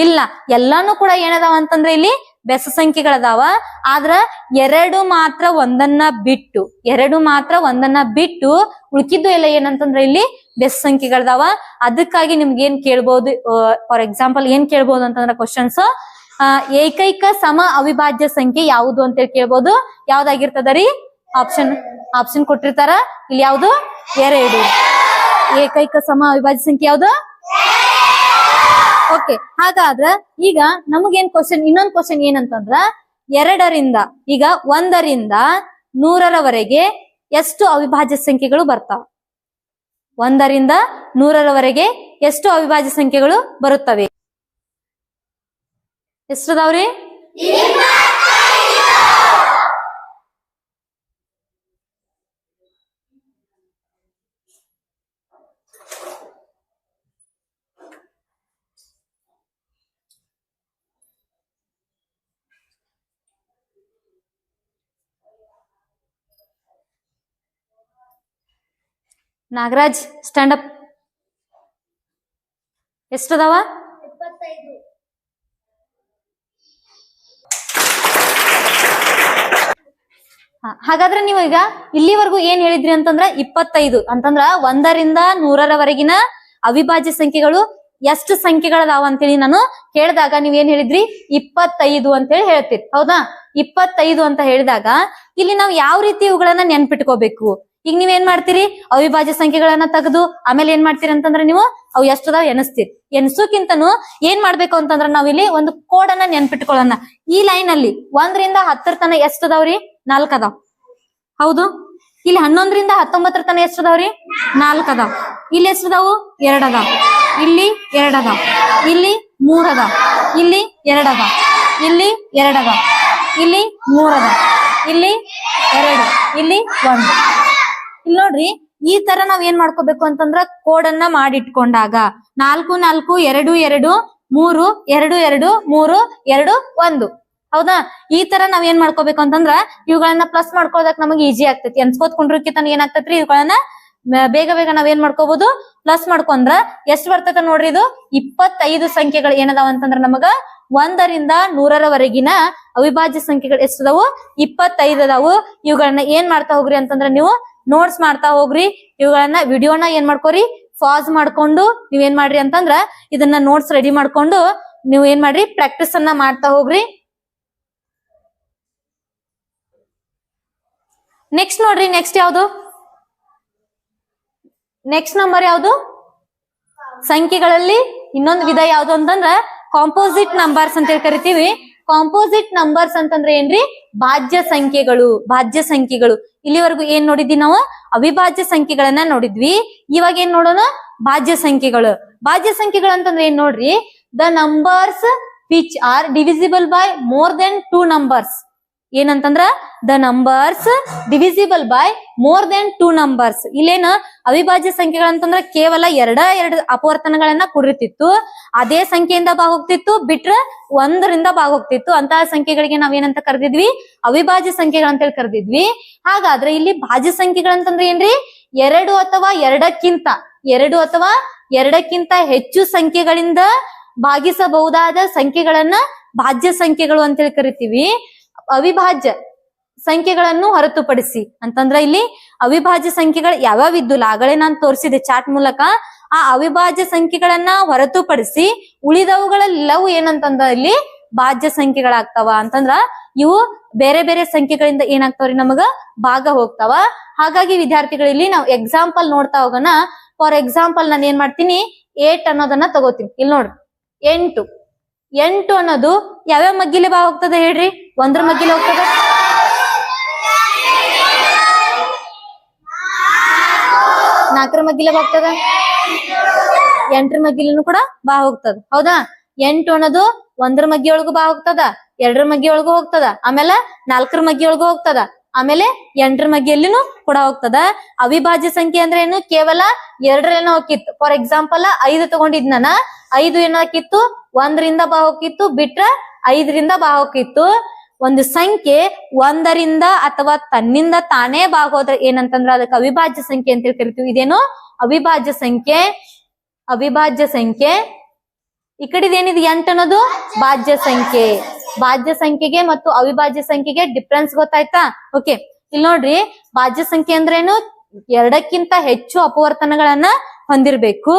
ಇಲ್ಲ. ಎಲ್ಲಾನು ಕೂಡ ಏನದಾವ ಅಂತಂದ್ರೆ ಇಲ್ಲಿ ಬೆಸ ಸಂಖ್ಯೆಗಳದಾವ. ಆದ್ರ 2 ಮಾತ್ರ ಒಂದನ್ನ ಬಿಟ್ಟು ಉಳ್ಕಿದ್ದು ಎಲ್ಲ ಏನಂತಂದ್ರೆ ಇಲ್ಲಿ ಬೆಸ ಸಂಖ್ಯೆಗಳದಾವ. ಅದಕ್ಕಾಗಿ ನಿಮ್ಗೆ ಏನ್ ಕೇಳ್ಬೋದು, ಫಾರ್ ಎಕ್ಸಾಂಪಲ್ ಏನ್ ಕೇಳ್ಬೋದು ಅಂತಂದ್ರ ಕ್ವಶನ್ಸ್, ಏಕೈಕ ಸಮ ಅವಿಭಾಜ್ಯ ಸಂಖ್ಯೆ ಯಾವುದು ಅಂತ ಹೇಳಿ ಕೇಳ್ಬೋದು. ಯಾವ್ದಾಗಿರ್ತದ ರೀ? ಆಪ್ಷನ್ ಕೊಟ್ಟಿರ್ತಾರ. ಇಲ್ಲಿ ಯಾವ್ದು? 2. ಏಕೈಕ ಸಮ ಅವಿಭಾಜ್ಯ ಸಂಖ್ಯೆ ಯಾವ್ದು? ಓಕೆ, ಹಾಗಾದ್ರ ಈಗ ನಮಗೇನ್ ಕ್ವಶನ್, ಇನ್ನೊಂದು ಕ್ವಶನ್ ಏನಂತಂದ್ರ 2ರಿಂದ ಈಗ 1ರಿಂದ 100ರವರೆಗೆ ಎಷ್ಟು ಅವಿಭಾಜ್ಯ ಸಂಖ್ಯೆಗಳು ಬರ್ತಾವ? 1ರಿಂದ 100ರವರೆಗೆ ಎಷ್ಟು ಅವಿಭಾಜ್ಯ ಸಂಖ್ಯೆಗಳು ಬರುತ್ತವೆ? ಎಷ್ಟದಾವ್ರಿ? Nagaraj stand up. ಎಷ್ಟದಾವ? 25. ಹಾಗಾದ್ರೆ ನೀವು ಈಗ ಇಲ್ಲಿವರೆಗೂ ಏನ್ ಹೇಳಿದ್ರಿ ಅಂತಂದ್ರ 25 ಅಂತಂದ್ರ 1ರಿಂದ 100ರವರೆಗಿನ ಅವಿಭಾಜ್ಯ ಸಂಖ್ಯೆಗಳು ಎಷ್ಟು ಸಂಖ್ಯೆಗಳದಾವ ಅಂತೇಳಿ ನಾನು ಹೇಳಿದಾಗ ನೀವ್ ಏನ್ ಹೇಳಿದ್ರಿ? 25 ಅಂತ ಹೇಳಿ ಹೇಳ್ತೀರಿ. ಹೌದಾ? 25 ಅಂತ ಹೇಳಿದಾಗ ಇಲ್ಲಿ ನಾವು ಯಾವ ರೀತಿ ಇವುಗಳನ್ನ ನೆನ್ಪಿಟ್ಕೋಬೇಕು? ಈಗ ನೀವ್ ಏನ್ ಮಾಡ್ತೀರಿ? ಅವಿಭಾಜ್ಯ ಸಂಖ್ಯೆಗಳನ್ನ ತೆಗೆದು ಆಮೇಲೆ ಏನ್ ಮಾಡ್ತೀರಿ ಅಂತಂದ್ರೆ ನೀವು ಅವು ಎಷ್ಟದಾವ್ ಎನಿಸ್ತೀರಿ. ಎನ್ಸೋಕ್ಕಿಂತನೂ ಏನ್ ಮಾಡ್ಬೇಕು ಅಂತಂದ್ರ ನಾವ್ ಇಲ್ಲಿ ಒಂದು ಕೋಡ್ ಅನ್ನ ನೆನ್ಪಿಟ್ಕೊಳ್ಳೋಣ. ಈ ಲೈನ್ ಅಲ್ಲಿ 1ರಿಂದ 10 ತನ ಎಷ್ಟದಾವ್ರಿ? 4 ಅದಾವ್. ಹೌದು. ಇಲ್ಲಿ 11ರಿಂದ 19 ತನ ಎಷ್ಟದಾವ್ರಿ? 4 ಅದಾವ್. ಇಲ್ಲಿ ಎಷ್ಟದಾವು? 2 ಅದಾವ್. ಇಲ್ಲಿ 2 ಅದಾವ್. ಇಲ್ಲಿ 3 ಅದಾವ್. ಇಲ್ಲಿ 2 ಅದಾವ್. ಇಲ್ಲಿ 2 ಅದಾವ್. ಇಲ್ಲಿ 3 ಅದಾವ್. ಇಲ್ಲಿ 2. ಇಲ್ಲಿ 1. ಇಲ್ಲಿ ನೋಡ್ರಿ, ಈ ತರ ನಾವ್ ಏನ್ ಮಾಡ್ಕೋಬೇಕು ಅಂತಂದ್ರ ಕೋಡ್ ಅನ್ನ ಮಾಡಿಟ್ಕೊಂಡಾಗ 4 4 2 2 3 2 2 3 2 1. ಹೌದಾ? ಈ ತರ ನಾವ್ ಏನ್ ಮಾಡ್ಕೋಬೇಕು ಅಂತಂದ್ರ ಇವುಗಳನ್ನ ಪ್ಲಸ್ ಮಾಡ್ಕೋದಕ್ ನಮಗೆ ಈಜಿ ಆಗ್ತೈತಿ. ಎನ್ಸ್ಕೋತ್ ಕುಂಡ್ರಕ್ಕಿಂತ ಏನಾಗ್ತೈತ್ರಿ? ಇವುಗಳನ್ನ ಬೇಗ ಬೇಗ ನಾವ್ ಏನ್ ಮಾಡ್ಕೋಬಹುದು? ಪ್ಲಸ್ ಮಾಡ್ಕೊಂಡ್ರ ಎಷ್ಟ್ ಬರ್ತೈತ ನೋಡ್ರಿ? ಇದು 25 ಸಂಖ್ಯೆಗಳು ಏನದಾವ ಅಂತಂದ್ರ ನಮಗ 1ರಿಂದ 100ರವರೆಗಿನ ಅವಿಭಾಜ್ಯ ಸಂಖ್ಯೆಗಳು ಎಷ್ಟದಾವು? 25 ಅದಾವು. ಇವುಗಳನ್ನ ಏನ್ ಮಾಡ್ತಾ ಹೋಗ್ರಿ ಅಂತಂದ್ರ ನೀವು ನೋಟ್ಸ್ ಮಾಡ್ತಾ ಹೋಗ್ರಿ. ಇವುಗಳನ್ನ ವಿಡಿಯೋನ ಏನ್ ಮಾಡ್ಕೋರಿ? ಪಾಸ್ ಮಾಡ್ಕೊಂಡು ನೀವೇನ್ ಮಾಡ್ರಿ ಅಂತಂದ್ರ ಇದನ್ನ ನೋಟ್ಸ್ ರೆಡಿ ಮಾಡ್ಕೊಂಡು ನೀವ್ ಏನ್ ಮಾಡ್ರಿ? ಪ್ರಾಕ್ಟೀಸ್ ಅನ್ನ ಮಾಡ್ತಾ ಹೋಗ್ರಿ. ನೆಕ್ಸ್ಟ್ ನೋಡ್ರಿ, ನೆಕ್ಸ್ಟ್ ಯಾವ್ದು? ನೆಕ್ಸ್ಟ್ ನಂಬರ್ ಯಾವ್ದು? ಸಂಖ್ಯೆಗಳಲ್ಲಿ ಇನ್ನೊಂದು ವಿಧ ಯಾವ್ದು ಅಂತಂದ್ರ ಕಾಂಪೋಸಿಟ್ ನಂಬರ್ಸ್ ಅಂತ ಹೇಳಿ ಕರಿತೀವಿ. ಕಾಂಪೋಸಿಟ್ ನಂಬರ್ಸ್ ಅಂತಂದ್ರೆ ಏನ್ರಿ? ಭಾಜ್ಯ ಸಂಖ್ಯೆಗಳು. ಭಾಜ್ಯ ಸಂಖ್ಯೆಗಳು. ಇಲ್ಲಿವರೆಗೂ ಏನ್ ನೋಡಿದ್ವಿ ನಾವು? ಅವಿಭಾಜ್ಯ ಸಂಖ್ಯೆಗಳನ್ನ ನೋಡಿದ್ವಿ. ಇವಾಗ ಏನ್ ನೋಡೋಣ? ಭಾಜ್ಯ ಸಂಖ್ಯೆಗಳು. ಭಾಜ್ಯ ಸಂಖ್ಯೆಗಳು ಅಂತಂದ್ರೆ ಏನ್ ನೋಡ್ರಿ? The numbers which are divisible by more then 2 numbers. ಏನಂತಂದ್ರ the numbers divisible by more then 2 numbers. ಇಲ್ಲೇನ ಅವಿಭಾಜ್ಯ ಸಂಖ್ಯೆಗಳಂತಂದ್ರ ಕೇವಲ 2 ಅಪವರ್ತನಗಳನ್ನ ಕೂಡಿರ್ತಿತ್ತು. ಅದೇ ಸಂಖ್ಯೆಯಿಂದ ಹೋಗ್ತಿತ್ತು, ಬಿಟ್ರ 1ರಿಂದ ಹೋಗ್ತಿತ್ತು. ಅಂತಹ ಸಂಖ್ಯೆಗಳಿಗೆ ನಾವೇನಂತ ಕರೆದಿದ್ವಿ? ಅವಿಭಾಜ್ಯ ಸಂಖ್ಯೆಗಳಂತ ಹೇಳಿ ಕರೆದಿದ್ವಿ. ಹಾಗಾದ್ರೆ ಇಲ್ಲಿ ಭಾಜ್ಯ ಸಂಖ್ಯೆಗಳಂತಂದ್ರೆ ಏನ್ರಿ? 2 ಅಥವಾ 2ಕ್ಕಿಂತ ಹೆಚ್ಚು ಸಂಖ್ಯೆಗಳಿಂದ ಭಾಗಿಸಬಹುದಾದ ಸಂಖ್ಯೆಗಳನ್ನ ಭಾಜ್ಯ ಸಂಖ್ಯೆಗಳು ಅಂತ ಹೇಳಿ ಕರಿತೀವಿ. ಅವಿಭಾಜ್ಯ ಸಂಖ್ಯೆಗಳನ್ನು ಹೊರತುಪಡಿಸಿ ಅಂತಂದ್ರ ಇಲ್ಲಿ ಅವಿಭಾಜ್ಯ ಸಂಖ್ಯೆಗಳು ಯಾವ್ಯಾವ ಇದ್ದುಲ್ಲ ಆಗಲೇ ನಾನು ತೋರಿಸಿದೆ ಚಾರ್ಟ್ ಮೂಲಕ. ಆ ಅವಿಭಾಜ್ಯ ಸಂಖ್ಯೆಗಳನ್ನ ಹೊರತುಪಡಿಸಿ ಉಳಿದವುಗಳೆಲ್ಲವೂ ಏನಂತಂದ್ರ ಇಲ್ಲಿ ಭಾಜ್ಯ ಸಂಖ್ಯೆಗಳಾಗ್ತಾವ. ಅಂತಂದ್ರ ಇವು ಬೇರೆ ಬೇರೆ ಸಂಖ್ಯೆಗಳಿಂದ ಏನಾಗ್ತಾವ್ರಿ? ನಮಗ ಭಾಗ ಹೋಗ್ತಾವ. ಹಾಗಾಗಿ ವಿದ್ಯಾರ್ಥಿಗಳಲ್ಲಿ ನಾವು ಎಕ್ಸಾಂಪಲ್ ನೋಡ್ತಾ ಹೋಗೋಣ. ಫಾರ್ ಎಕ್ಸಾಂಪಲ್ ನಾನು ಏನ್ ಮಾಡ್ತೀನಿ? 8 ಅನ್ನೋದನ್ನ ತಗೋತೀನಿ. ಇಲ್ಲಿ ನೋಡ್ರಿ, 8 ಅನ್ನೋದು ಯಾವ್ಯಾವ ಮಗ್ಗಿಲೆ ಬಾ ಹೋಗ್ತದೆ ಹೇಳ್ರಿ? 1ರ ಮಗ್ಗಿಲೆ ಹೋಗ್ತದ. 4ರ ಮಗ್ಗಿಲೆ ಹೋಗ್ತದ. 8ರ ಮಗ್ಗಿಲೆನೂ ಕೂಡ ಬಾ ಹೋಗ್ತದ. ಹೌದಾ? 8 ಅನ್ನೋದು 1ರ ಮಗ್ಗಿ ಒಳಗೂ ಬಾ ಹೋಗ್ತದ, 2ರ ಮಗ್ಗಿ ಒಳಗೂ ಹೋಗ್ತದ, ಆಮೇಲೆ 4ರ ಮಗ್ಗಿ ಒಳಗೂ ಹೋಗ್ತದ, ಆಮೇಲೆ 8ರ ಮಗ್ಗಿಯಲ್ಲಿನೂ ಕೂಡ ಹೋಗ್ತದ. ಅವಿಭಾಜ್ಯ ಸಂಖ್ಯೆ ಅಂದ್ರೆ ಏನು? ಕೇವಲ 2ರೇನೋ ಹೋಗಿತ್ತು. ಫಾರ್ ಎಕ್ಸಾಂಪಲ್ 5 ತಗೊಂಡಿದ್ ನಾನ. 5 ಏನಾಕಿತ್ತು? 1ರಿಂದ ಬಾ ಹೋಗಿತ್ತು, ಬಿಟ್ರ 5ರಿಂದ ಬಾ ಹೋಗಿತ್ತು. ಒಂದು ಸಂಖ್ಯೆ 1ರಿಂದ ಅಥವಾ ತನ್ನಿಂದ ತಾನೇ ಬಾಗೋದ್ರೆ ಏನಂತಂದ್ರ ಅದಕ್ಕೆ ಅವಿಭಾಜ್ಯ ಸಂಖ್ಯೆ ಅಂತ ಕರಿತೀವಿ. ಇದೇನು? ಅವಿಭಾಜ್ಯ ಸಂಖ್ಯೆ. ಅವಿಭಾಜ್ಯ ಸಂಖ್ಯೆ. ಈ ಕಡೆದೇನಿದೆ 8 ಅನ್ನೋದು ಭಾಜ್ಯ ಸಂಖ್ಯೆ. ಭಾಜ್ಯ ಸಂಖ್ಯೆಗೆ ಮತ್ತು ಅವಿಭಾಜ್ಯ ಸಂಖ್ಯೆಗೆ ಡಿಫ್ರೆನ್ಸ್ ಗೊತ್ತಾಯ್ತಾ? ಓಕೆ, ಇಲ್ಲಿ ನೋಡ್ರಿ, ಭಾಜ್ಯ ಸಂಖ್ಯೆ ಅಂದ್ರೇನು? 2ಕ್ಕಿಂತ ಹೆಚ್ಚು ಅಪವರ್ತನಗಳನ್ನ ಹೊಂದಿರ್ಬೇಕು.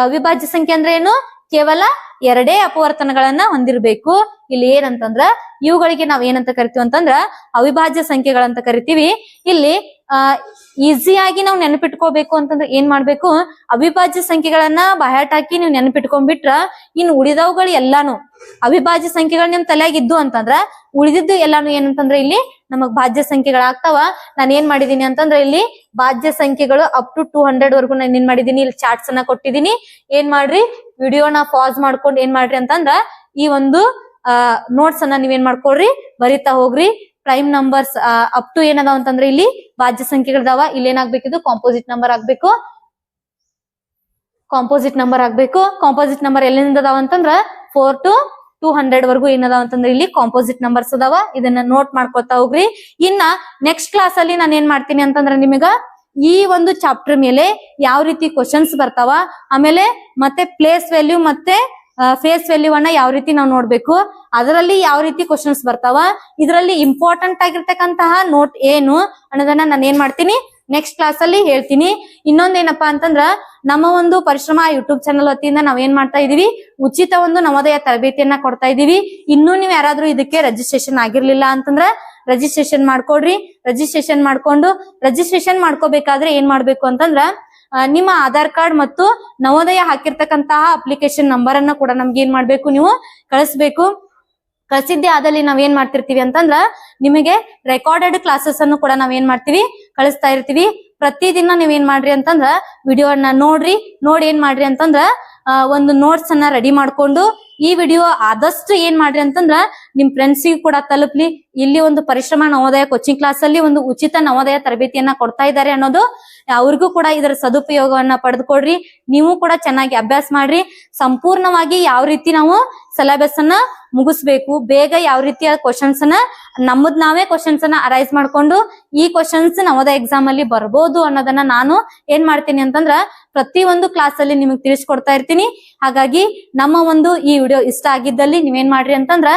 ಅವಿಭಾಜ್ಯ ಸಂಖ್ಯೆ ಅಂದ್ರೆ ಏನು? ಕೇವಲ ಎರಡೇ ಅಪವರ್ತನಗಳನ್ನ ಹೊಂದಿರಬೇಕು. ಇಲ್ಲಿ ಏನಂತಂದ್ರ ಇವುಗಳಿಗೆ ನಾವ್ ಏನಂತ ಕರಿತೀವಿ ಅಂತಂದ್ರ ಅವಿಭಾಜ್ಯ ಸಂಖ್ಯೆಗಳಂತ ಕರಿತೀವಿ. ಇಲ್ಲಿ ಈಸಿಯಾಗಿ ನಾವು ನೆನಪಿಟ್ಕೋಬೇಕು ಅಂತಂದ್ರೆ ಏನ್ ಮಾಡ್ಬೇಕು, ಅವಿಭಾಜ್ಯ ಸಂಖ್ಯೆಗಳನ್ನ ಬಾಯಾಟ ಹಾಕಿ ನೀವು ನೆನಪಿಟ್ಕೊಂಡ್ಬಿಟ್ರ ಇನ್ ಉಳಿದವುಗಳು ಎಲ್ಲಾನು ಅವಿಭಾಜ್ಯ ಸಂಖ್ಯೆಗಳು ನಿಮ್ ತಲೆಯಾಗಿದ್ದು ಅಂತಂದ್ರ ಉಳಿದಿದ್ದು ಎಲ್ಲಾನು ಏನಂತಂದ್ರೆ ಇಲ್ಲಿ ನಮಗ್ ಭಾಜ್ಯ ಸಂಖ್ಯೆಗಳಾಗ್ತಾವ. ನಾನು ಏನ್ ಮಾಡಿದೀನಿ ಅಂತಂದ್ರೆ ಇಲ್ಲಿ ಭಾಜ್ಯ ಸಂಖ್ಯೆಗಳು ಅಪ್ ಟು 200 ವರ್ಗು ನಾನು ಏನ್ ಮಾಡಿದೀನಿ, ಇಲ್ಲಿ ಚಾರ್ಟ್ಸ್ ಅನ್ನ ಕೊಟ್ಟಿದೀನಿ. ಏನ್ ಮಾಡ್ರಿ, ವಿಡಿಯೋನ ಪಾಸ್ ಮಾಡ್ಕೊಂಡು ಏನ್ ಮಾಡ್ರಿ ಅಂತಂದ್ರ ಈ ಒಂದು ನೋಟ್ಸ್ ಅನ್ನ ನೀವೇನ್ ಮಾಡ್ಕೊಳ್ರಿ, ಬರಿತಾ ಹೋಗ್ರಿ. ಪ್ರೈಮ್ ನಂಬರ್ಸ್ ಅಪ್ ಟು ಏನದಾವ ಅಂತಂದ್ರೆ ಇಲ್ಲಿ ಭಾಜ್ಯ ಸಂಖ್ಯೆಗಳದಾವ. ಇಲ್ಲಿ ಏನಾಗ್ಬೇಕಿದು ಕಾಂಪೋಸಿಟ್ ನಂಬರ್ ಆಗ್ಬೇಕು. ಕಾಂಪೋಸಿಟ್ ನಂಬರ್ ಎಲ್ಲಿಂದ ಅದಾವ ಅಂತಂದ್ರ 4 to 200 ವರ್ಗು ಏನದಾವ ಅಂತಂದ್ರೆ ಇಲ್ಲಿ ಕಾಂಪೋಸಿಟ್ ನಂಬರ್ಸ್ ಅದಾವ. ಇದನ್ನ ನೋಟ್ ಮಾಡ್ಕೊತಾ ಹೋಗ್ರಿ. ಇನ್ನ ನೆಕ್ಸ್ಟ್ ಕ್ಲಾಸ್ ಅಲ್ಲಿ ನಾನು ಏನ್ ಮಾಡ್ತೀನಿ ಅಂತಂದ್ರ ನಿಮಗ ಈ ಒಂದು ಚಾಪ್ಟರ್ ಮೇಲೆ ಯಾವ ರೀತಿ ಕ್ವಶನ್ಸ್ ಬರ್ತಾವ, ಆಮೇಲೆ ಮತ್ತೆ ಪ್ಲೇಸ್ ವ್ಯಾಲ್ಯೂ ಮತ್ತೆ ಫೇಸ್ ವ್ಯಾಲ್ಯೂ ಅನ್ನ ಯಾವ ರೀತಿ ನಾವು ನೋಡ್ಬೇಕು, ಅದರಲ್ಲಿ ಯಾವ ರೀತಿ ಕ್ವಶನ್ಸ್ ಬರ್ತಾವ, ಇದರಲ್ಲಿ ಇಂಪಾರ್ಟೆಂಟ್ ಆಗಿರ್ತಕ್ಕಂತಹ ನೋಟ್ ಏನು ಅನ್ನೋದನ್ನ ನಾನು ಏನ್ ಮಾಡ್ತೀನಿ ನೆಕ್ಸ್ಟ್ ಕ್ಲಾಸ್ ಅಲ್ಲಿ ಹೇಳ್ತೀನಿ. ಇನ್ನೊಂದೇನಪ್ಪಾ ಅಂತಂದ್ರ ನಮ್ಮ ಒಂದು ಪರಿಶ್ರಮ ಯೂಟ್ಯೂಬ್ ಚಾನಲ್ ವತಿಯಿಂದ ನಾವ್ ಏನ್ ಮಾಡ್ತಾ ಇದೀವಿ, ಉಚಿತ ಒಂದು ನವೋದಯ ತರಬೇತಿಯನ್ನ ಕೊಡ್ತಾ ಇದೀವಿ. ಇನ್ನೂ ನೀವ್ ಯಾರಾದ್ರೂ ಇದಕ್ಕೆ ರಿಜಿಸ್ಟ್ರೇಷನ್ ಆಗಿರ್ಲಿಲ್ಲ ಅಂತಂದ್ರ ರಿಜಿಸ್ಟ್ರೇಷನ್ ಮಾಡ್ಕೊಡ್ರಿ. ರಿಜಿಸ್ಟ್ರೇಷನ್ ಮಾಡ್ಕೋಬೇಕಾದ್ರೆ ಏನ್ ಮಾಡ್ಬೇಕು ಅಂತಂದ್ರ ನಿಮ್ಮ ಆಧಾರ್ ಕಾರ್ಡ್ ಮತ್ತು ನವೋದಯ ಹಾಕಿರ್ತಕ್ಕಂತಹ ಅಪ್ಲಿಕೇಶನ್ ನಂಬರ್ ಅನ್ನ ಕೂಡ ನಮ್ಗೆ ಏನ್ ಮಾಡ್ಬೇಕು, ನೀವು ಕಳಿಸ್ಬೇಕು. ಕಳಿಸಿದ್ದೆ ಆದಲ್ಲಿ ನಾವ್ ಏನ್ ಮಾಡ್ತಿರ್ತೀವಿ ಅಂತಂದ್ರ ನಿಮಗೆ ರೆಕಾರ್ಡೆಡ್ ಕ್ಲಾಸಸ್ ಅನ್ನು ಕೂಡ ನಾವ್ ಏನ್ ಮಾಡ್ತೀವಿ, ಕಳಿಸ್ತಾ ಇರ್ತೀವಿ. ಪ್ರತಿದಿನ ನೀವ್ ಏನ್ ಮಾಡ್ರಿ ಅಂತಂದ್ರ ವಿಡಿಯೋನ ನೋಡಿ ಏನ್ ಮಾಡ್ರಿ ಅಂತಂದ್ರ ಒಂದು ನೋಟ್ಸ್ ಅನ್ನ ರೆಡಿ ಮಾಡ್ಕೊಂಡು ಈ ವಿಡಿಯೋ ಆದಷ್ಟು ಏನ್ ಮಾಡ್ರಿ ಅಂತಂದ್ರ ನಿಮ್ ಫ್ರೆಂಡ್ಸಿಗೂ ಕೂಡ ತಲುಪ್ಲಿ. ಇಲ್ಲಿ ಒಂದು ಪರಿಶ್ರಮ ನವೋದಯ ಕೋಚಿಂಗ್ ಕ್ಲಾಸ್ ಅಲ್ಲಿ ಒಂದು ಉಚಿತ ನವೋದಯ ತರಬೇತಿಯನ್ನ ಕೊಡ್ತಾ ಇದ್ದಾರೆ ಅನ್ನೋದು ಅವ್ರಿಗೂ ಕೂಡ ಇದರ ಸದುಪಯೋಗವನ್ನ ಪಡೆದುಕೊಡ್ರಿ. ನೀವು ಕೂಡ ಚೆನ್ನಾಗಿ ಅಭ್ಯಾಸ ಮಾಡ್ರಿ. ಸಂಪೂರ್ಣವಾಗಿ ಯಾವ ರೀತಿ ನಾವು ಸಿಲೆಬಸ್ ಅನ್ನ ಮುಗಿಸ್ಬೇಕು, ಬೇಗ ಯಾವ ರೀತಿಯ ಕ್ವಶನ್ಸ್ ಅನ್ನ ನಾವೇ ಕ್ವಶನ್ಸ್ ಅನ್ನ ಅರೈಸ್ ಮಾಡ್ಕೊಂಡು ಈ ಕ್ವಶನ್ಸ್ ನವೋದಯ ಎಕ್ಸಾಮ್ ಅಲ್ಲಿ ಬರ್ಬೋದು ಅನ್ನೋದನ್ನ ನಾನು ಏನ್ ಮಾಡ್ತೀನಿ ಅಂತಂದ್ರ ಪ್ರತಿ ಒಂದು ಕ್ಲಾಸ್ ಅಲ್ಲಿ ನಿಮಗೆ ತಿಳಿಸ್ಕೊಡ್ತಾ ಇರ್ತೀನಿ. ಹಾಗಾಗಿ ನಮ್ಮ ಒಂದು ಈ ವಿಡಿಯೋ ಇಷ್ಟ ಆಗಿದ್ದಲ್ಲಿ ನೀವೇನ್ ಮಾಡ್ರಿ ಅಂತಂದ್ರ